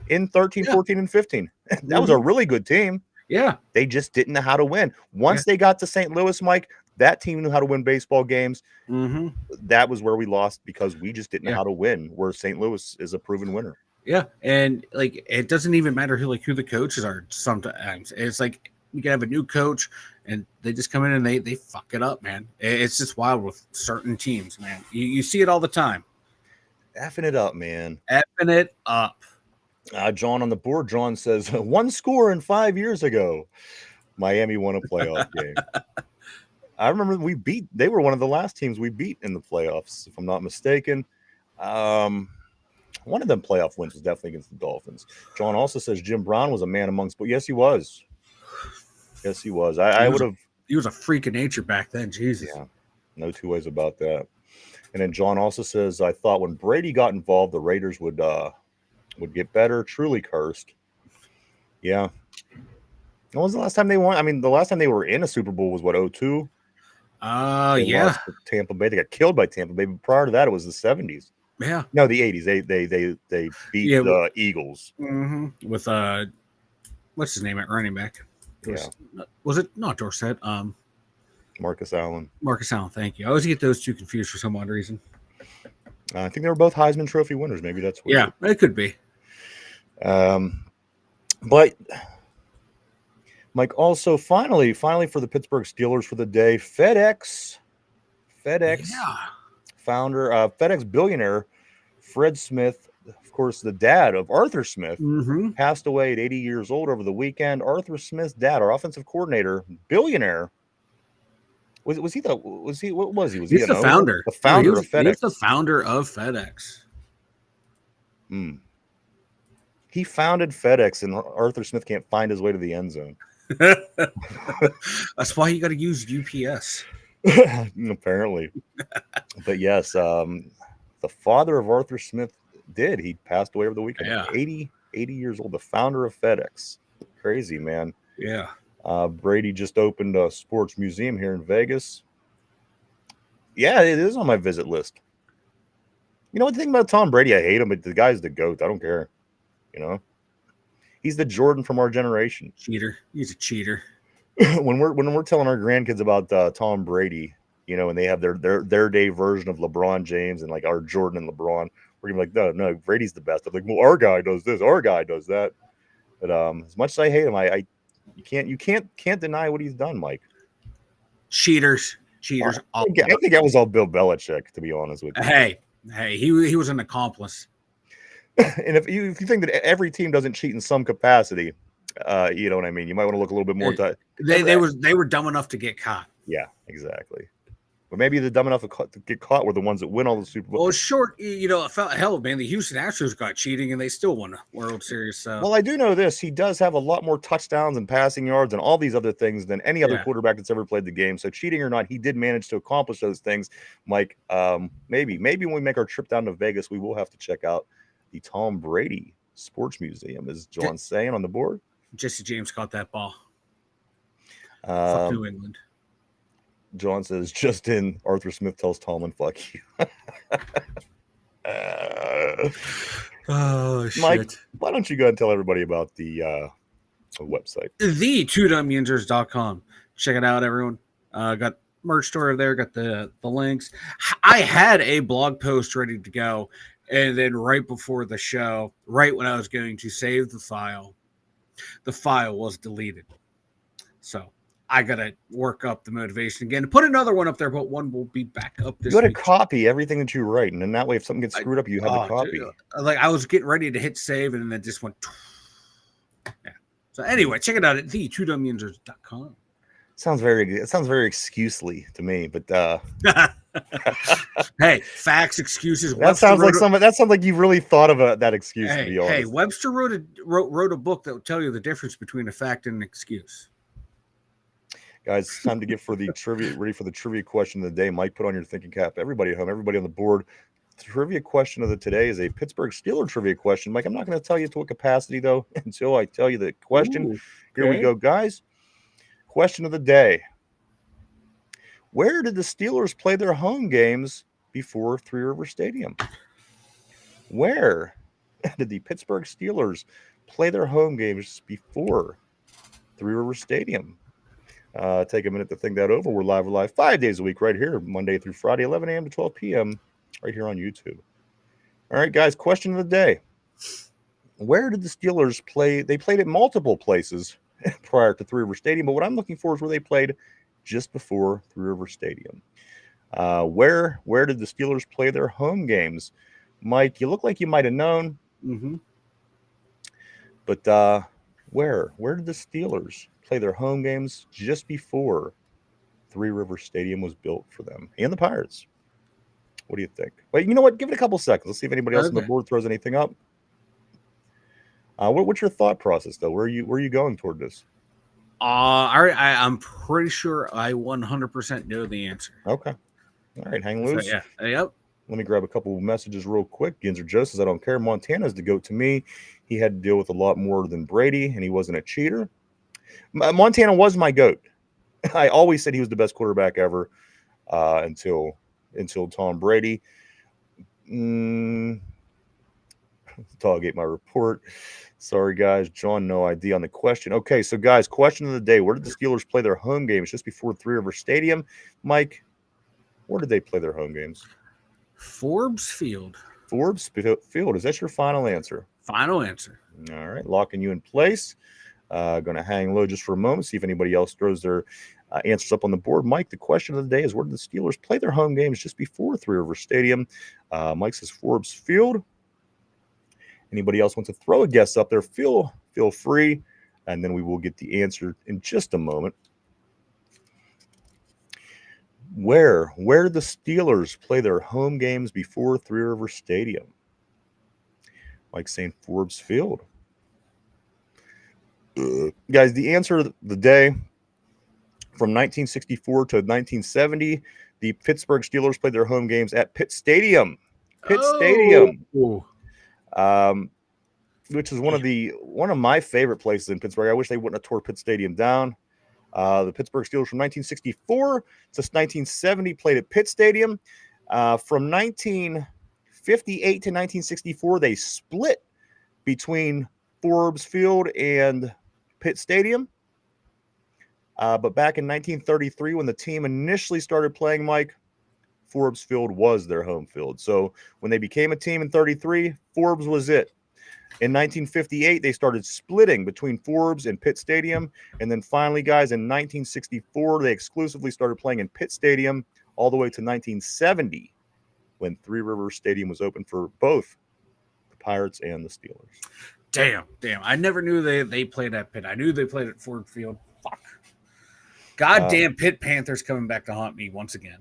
in 13, 14, and 15, that was a really good team. Yeah. They just didn't know how to win. Once they got to St. Louis, Mike, that team knew how to win baseball games. That was where we lost because we just didn't know how to win, where St. Louis is a proven winner. Yeah. And like, it doesn't even matter who the coaches are sometimes. It's like you can have a new coach and they just come in and they fuck it up, man. It's just wild with certain teams, man. You see it all the time. Effing it up, man. Effing it up. John on the board. John says, 1 score in 5 years ago, Miami won a playoff game. I remember they were one of the last teams we beat in the playoffs, if I'm not mistaken. One of them playoff wins was definitely against the Dolphins. John also says Jim Brown was a man amongst, but yes, he was. Yes, he was. He was a freak of nature back then. Jesus. Yeah, no two ways about that. And then John also says, I thought when Brady got involved, the Raiders would get better. Truly cursed. Yeah. When was the last time they won? I mean, the last time they were in a Super Bowl was what, 2002? Lost to Tampa Bay. They got killed by Tampa Bay. But prior to that, it was the 70s. Yeah. No, the 80s. They beat the Eagles. With what's his name at running back? Was it not Dorsett? Marcus Allen. Marcus Allen, thank you. I always get those two confused for some odd reason. I think they were both Heisman Trophy winners. Maybe that's what. Yeah, it could be. But Mike, also finally for the Pittsburgh Steelers for the day, FedEx founder, FedEx billionaire Fred Smith, of course, the dad of Arthur Smith, passed away at 80 years old over the weekend. Arthur Smith's dad, our offensive coordinator, billionaire. What was he? He's the founder. The founder of FedEx. He's the founder of FedEx. He founded FedEx, and Arthur Smith can't find his way to the end zone. That's why you got to use UPS. Apparently. But yes, the father of Arthur Smith did. He passed away over the weekend. Yeah. 80 years old, the founder of FedEx. Crazy, man. Yeah. Brady just opened a sports museum here in Vegas. Yeah, it is on my visit list. You know what the thing about Tom Brady? I hate him, but the guy's the GOAT. I don't care. You know? He's the Jordan from our generation. Cheater. He's a cheater. When we're telling our grandkids about Tom Brady, you know, and they have their day version of LeBron James and like our Jordan and LeBron, we're gonna be like, no, Brady's the best. I'm like, well, our guy does this, our guy does that. But as much as I hate him, you can't deny what he's done, Mike. Cheaters. I think that was all Bill Belichick, to be honest with you. Hey, he was an accomplice. And if you think that every team doesn't cheat in some capacity, you know what I mean. You might want to look a little bit more. They were dumb enough to get caught. Yeah, exactly. But maybe the dumb enough to get caught were the ones that win all the Super Bowls. Well, short, you know, hell, man, the Houston Astros got cheating and they still won a World Series. So. Well, I do know this. He does have a lot more touchdowns and passing yards and all these other things than any other quarterback that's ever played the game. So cheating or not, he did manage to accomplish those things. Mike, maybe when we make our trip down to Vegas, we will have to check out the Tom Brady Sports Museum, is John saying on the board. Jesse James caught that ball. Fuck New England. John says, just in, Arthur Smith tells Tomlin, fuck you. Oh, shit. Mike, why don't you go and tell everybody about the website? The2dumbyinjers.com. Check it out, everyone. Got merch store there, got the links. I had a blog post ready to go, and then right before the show, right when I was going to save the file was deleted. So I got to work up the motivation again to put another one up there, but one will be back up this week. You got to copy everything that you write, and then that way if something gets screwed up, you have the copy. Dude, like I was getting ready to hit save, and then it just went. Yeah. So anyway, check it out at the2dumbyinjers.com. Sounds very excusely to me, but hey, facts, excuses. That sounds like you really thought of that excuse. Hey, to be honest. Hey, Webster wrote a book that will tell you the difference between a fact and an excuse. Guys, it's time to get ready for the trivia question of the day. Mike, put on your thinking cap. Everybody at home, everybody on the board. The trivia question of the today is a Pittsburgh Steelers trivia question. Mike, I'm not going to tell you to what capacity, though, until I tell you the question. Ooh, okay. Here we go, guys. Question of the day. Where did the Steelers play their home games before Three River Stadium? Where did the Pittsburgh Steelers play their home games before Three River Stadium? Take a minute to think that over. We're live 5 days a week right here, Monday through Friday, 11 a.m. to 12 p.m. right here on YouTube. All right, guys, question of the day. Where did the Steelers play? They played at multiple places prior to Three River Stadium, but what I'm looking for is where they played just before Three River Stadium. Where did the Steelers play their home games? Mike, you look like you might have known. Mm-hmm. But where did the Steelers play their home games just before Three River Stadium was built for them and the Pirates? What do you think? Wait, you know what? Give it a couple seconds. Let's see if anybody else on the board throws anything up. What's your thought process, though? Where are you going toward this? I'm pretty sure I 100% know the answer. Okay. All right, hang loose. So, yeah. Yep. Let me grab a couple of messages real quick. Yinzer Joe says, I don't care. Montana's the GOAT to me. He had to deal with a lot more than Brady, and he wasn't a cheater. Montana was my GOAT. I always said he was the best quarterback ever until Tom Brady. Dog ate my report. Sorry, guys. John, no idea on the question. Okay, so, guys, question of the day. Where did the Steelers play their home games just before Three River Stadium? Mike, where did they play their home games? Forbes Field. Forbes Field. Is that your final answer? Final answer. All right, locking you in place. Going to hang low just for a moment, see if anybody else throws their answers up on the board. Mike, the question of the day is, where did the Steelers play their home games just before Three River Stadium? Mike says Forbes Field. Anybody else want to throw a guess up there? Feel free, and then we will get the answer in just a moment. Where did the Steelers play their home games before Three River Stadium? Mike saying Forbes Field. Guys, the answer of the day, from 1964 to 1970, the Pittsburgh Steelers played their home games at Pitt Stadium. Stadium. Which is one of my favorite places in Pittsburgh. I wish they wouldn't have tore Pitt Stadium down. The Pittsburgh Steelers from 1964 to 1970 played at Pitt Stadium. From 1958 to 1964, they split between Forbes Field and Pitt Stadium. But back in 1933, when the team initially started playing, Mike, Forbes Field was their home field. So when they became a team in 33, Forbes was it. In 1958, they started splitting between Forbes and Pitt Stadium. And then finally, guys, in 1964, they exclusively started playing in Pitt Stadium all the way to 1970, when Three Rivers Stadium was open for both the Pirates and the Steelers. Damn. I never knew they played at Pitt. I knew they played at Ford Field. Fuck. Goddamn Pitt Panthers coming back to haunt me once again.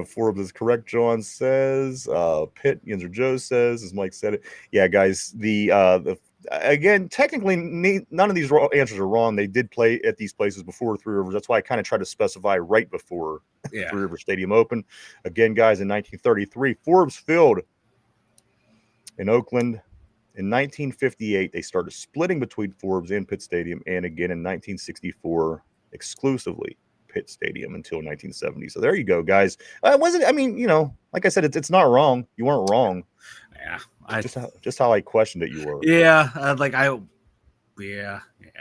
Forbes is correct, John says. Pitt, Yinzer Joe says, as Mike said it. Yeah, guys, again, technically, none of these answers are wrong. They did play at these places before Three Rivers. That's why I kind of tried to specify right before Three River Stadium opened. Again, guys, in 1933, Forbes Field in Oakland. In 1958, they started splitting between Forbes and Pitt Stadium, and again in 1964, exclusively Pitt Stadium until 1970. So there you go, guys. Like I said, it's not wrong. You weren't wrong. Yeah, just how I questioned it, you were. Yeah,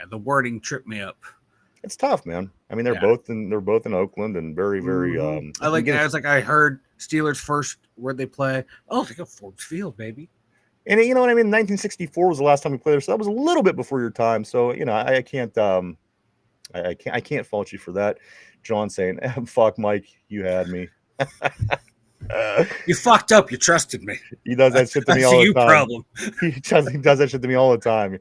the wording tripped me up. It's tough, man. I mean, they're both in Oakland and very, very. I heard Steelers first. Where'd they play? Oh, they got Forbes Field, baby. And you know what I mean? 1964 was the last time we played there, so that was a little bit before your time. So I can't fault you for that. John saying, "Fuck, Mike, you had me." You fucked up. You trusted me. He does that shit to me all the time. Problem. He does that shit to me all the time.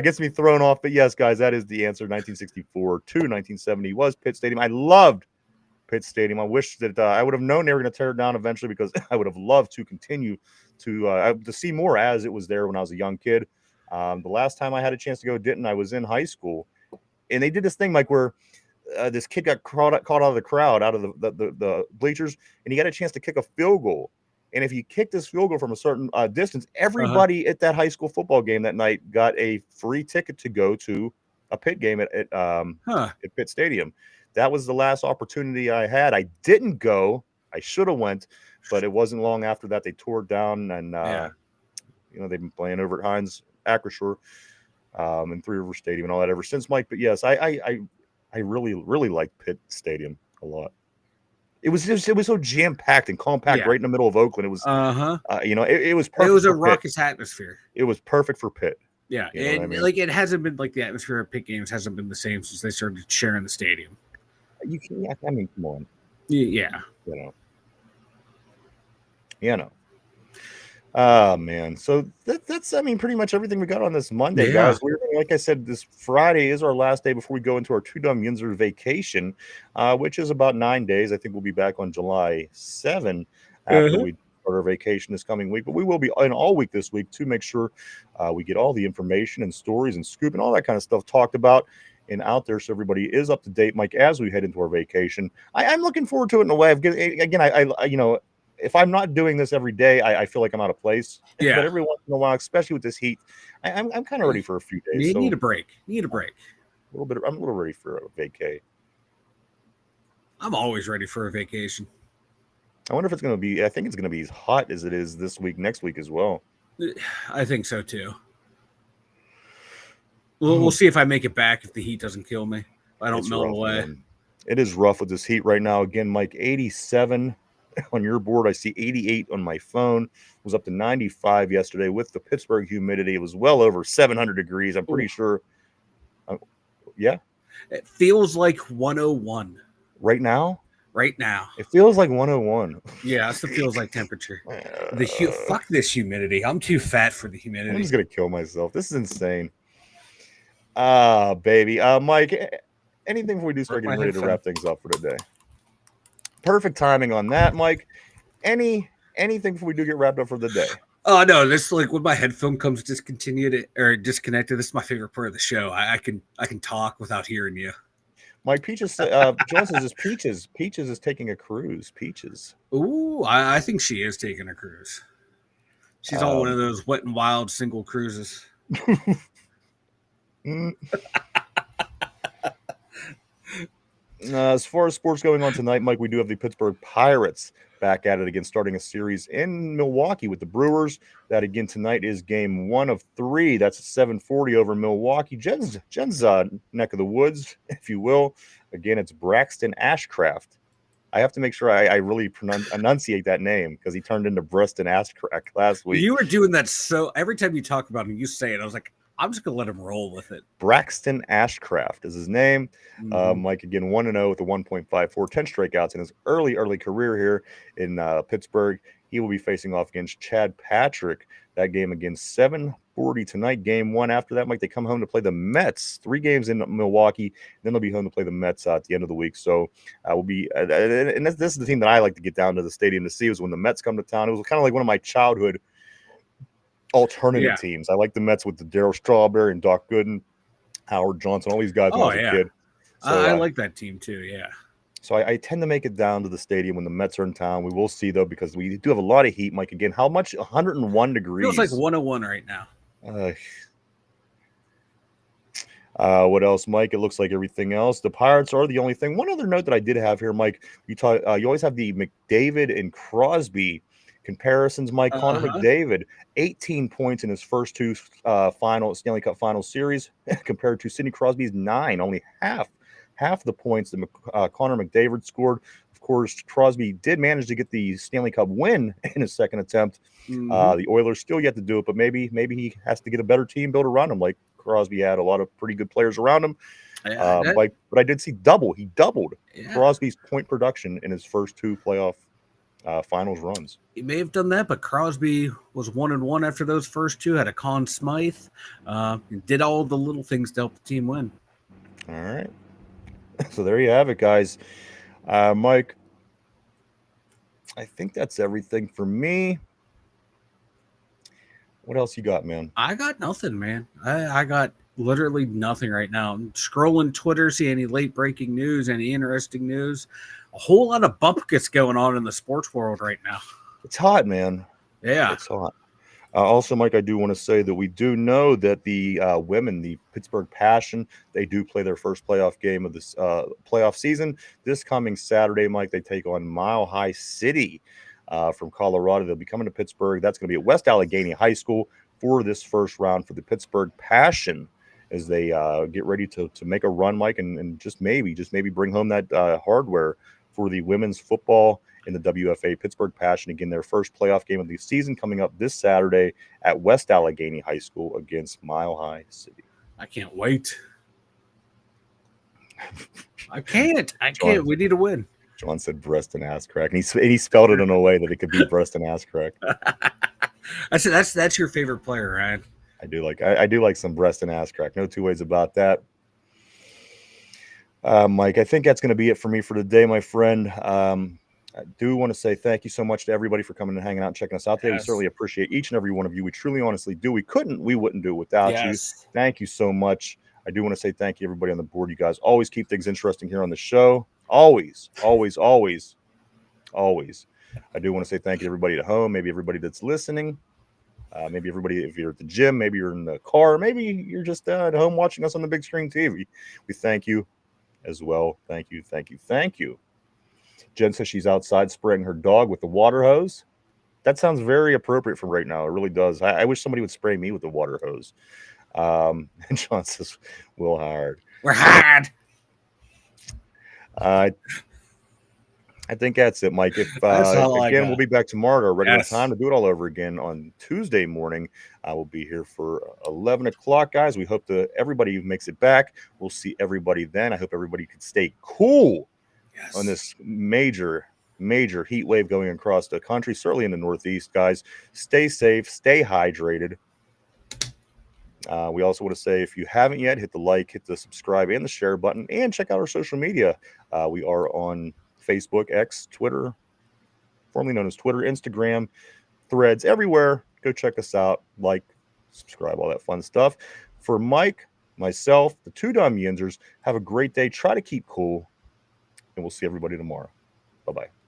Gets me thrown off. But yes, guys, that is the answer. 1964 to 1970 was Pitt Stadium. I loved Pitt Stadium. I wish that I would have known they were going to tear it down eventually, because I would have loved to continue to see more as it was there when I was a young kid. The last time I had a chance to go, I was in high school, and they did this thing, Mike, where this kid got caught out of the crowd, out of the bleachers, and he got a chance to kick a field goal. And if you kicked this field goal from a certain distance, everybody at that high school football game that night got a free ticket to go to a Pitt game at Pitt Stadium. That was the last opportunity I had. I didn't go. I should have went, but it wasn't long after that they tore it down, and they've been playing over at Heinz Acrisure and Three River Stadium and all that ever since, Mike. But yes, I really, really liked Pitt Stadium a lot. It was so jam packed and compact, right in the middle of Oakland. It was, it was perfect. It was a raucous atmosphere. It was perfect for Pitt. Yeah, it hasn't been like the atmosphere of Pitt games hasn't been the same since they started sharing the stadium. Come on. Yeah. Oh man, so that's pretty much everything we got on this Monday, guys. Like I said, this Friday is our last day before we go into our Two Dumb Yinzer vacation, which is about 9 days. I think we'll be back on July 7 after we start our vacation this coming week. But we will be in all week this week to make sure we get all the information and stories and scoop and all that kind of stuff talked about and out there, so everybody is up to date, Mike, as we head into our vacation. I'm looking forward to it in a way. Again, if I'm not doing this every day, I feel like I'm out of place. Yeah. But every once in a while, especially with this heat, I'm kind of ready for a few days. You need a break. A little bit. I'm a little ready for a vacay. I'm always ready for a vacation. I wonder if it's going to be. I think it's going to be as hot as it is this week, next week as well. I think so too. We'll see if I make it back, if the heat doesn't kill me. If I don't melt away. Man. It is rough with this heat right now. Again, Mike, 87. on your board. I see 88 on my phone. It was up to 95 yesterday with the Pittsburgh humidity. It was well over 700 degrees. I'm pretty sure. Yeah. It feels like 101. Right now? Right now. It feels like 101. Yeah, that's the feels like temperature. Fuck this humidity. I'm too fat for the humidity. I'm just going to kill myself. This is insane. Baby. Mike, anything before we do start getting ready to wrap things up for today? Perfect timing on that, Mike. Anything before we do get wrapped up for the day? Oh no, this like when my headphone comes disconnected. This is my favorite part of the show. I can talk without hearing you. Mike Peaches, John says Peaches. Peaches is taking a cruise. Peaches. Ooh, I think she is taking a cruise. She's on one of those wet and wild single cruises. As far as sports going on tonight, Mike, we do have the Pittsburgh Pirates back at it again, starting a series in Milwaukee with the Brewers. That again tonight is game 1 of 3. That's a 7:40 over Milwaukee. Jen's neck of the woods, if you will. Again, it's Braxton Ashcraft. I have to make sure I really enunciate that name because he turned into Preston Ashcraft last week. You were doing that so every time you talk about him, you say it. I was like, I'm just gonna let him roll with it. Braxton Ashcraft is his name. Mike again 1-0 with a 1.54, 10 strikeouts in his early career here in Pittsburgh. He will be facing off against Chad Patrick. That game again 7:40 tonight. Game 1. After that, Mike, they come home to play the Mets. 3 games in Milwaukee. Then they'll be home to play the Mets at the end of the week. So we'll be and this is the team that I like to get down to the stadium to see. Was when the Mets come to town. It was kind of like one of my childhood alternative teams. I like the Mets with the Darryl Strawberry and Doc Gooden, Howard Johnson, all these guys when I was a kid. So, I like that team too, yeah. So I tend to make it down to the stadium when the Mets are in town. We will see, though, because we do have a lot of heat, Mike. Again, how much? 101 degrees. Feels like 101 right now. What else, Mike? It looks like everything else. The Pirates are the only thing. One other note that I did have here, Mike, you always have the McDavid and Crosby comparisons, Mike. Connor McDavid, 18 points in his first 2 Stanley Cup Final series compared to Sidney Crosby's 9, only half the points that Connor McDavid scored. Of course, Crosby did manage to get the Stanley Cup win in his second attempt. The Oilers still yet to do it, but maybe he has to get a better team built around him. Like Crosby had a lot of pretty good players around him. But I did see he doubled Crosby's point production in his first 2 playoff finals runs. He may have done that, but Crosby was 1-1 after those first 2. Had a Conn Smythe, did all the little things to help the team win. All right, so there you have it, guys. Mike, I think that's everything for me. What else you got, man? I got nothing, man. I got literally nothing right now. I'm scrolling Twitter, see any late breaking news, any interesting news. A whole lot of bupkis going on in the sports world right now. It's hot, man. Yeah. It's hot. Also, Mike, I do want to say that we do know that the women, the Pittsburgh Passion, they do play their first playoff game of this playoff season. This coming Saturday, Mike, they take on Mile High City from Colorado. They'll be coming to Pittsburgh. That's going to be at West Allegheny High School for this first round for the Pittsburgh Passion as they get ready to make a run, Mike, and just maybe bring home that hardware for the women's football in the WFA. Pittsburgh Passion, again, their first playoff game of the season coming up this Saturday at West Allegheny High School against Mile High City. I can't wait. I can't. We need to win. John said breast and ass crack, and he spelled it in a way that it could be breast and ass crack. That's your favorite player, Ryan. I do like some breast and ass crack. No two ways about that. Mike, I think that's going to be it for me for today, my friend. I do want to say thank you so much to everybody for coming and hanging out and checking us out today. We certainly appreciate each and every one of you. We truly, honestly do. We wouldn't do it without you. Thank you so much. I do want to say thank you, everybody on the board. You guys always keep things interesting here on the show. Always, always, always, always. I do want to say thank you to everybody at home, maybe everybody that's listening. Maybe everybody, if you're at the gym, maybe you're in the car, maybe you're just at home watching us on the big screen TV. We thank you as well. Thank you, thank you, thank you. Jen says she's outside spraying her dog with the water hose. That sounds very appropriate for right now. It really does. I wish somebody would spray me with the water hose. And John says, we're hired. We're hired. I think that's it, Mike. If That's all I again, got. we'll be back tomorrow at our regular Yes. time to do it all over again on Tuesday morning. I will be here for 11 o'clock, guys. We hope that everybody makes it back. We'll see everybody then. I hope everybody can stay cool on this major heat wave going across the country, certainly in the Northeast, guys. Stay safe, stay hydrated. We also want to say, if you haven't yet, hit the like, hit the subscribe, and the share button, and check out our social media. We are on Facebook, X, Twitter, formerly known as Twitter, Instagram, Threads, everywhere. Go check us out, like, subscribe, all that fun stuff. For Mike, myself, the two dumb Yinzers, have a great day. Try to keep cool, and we'll see everybody tomorrow. Bye-bye.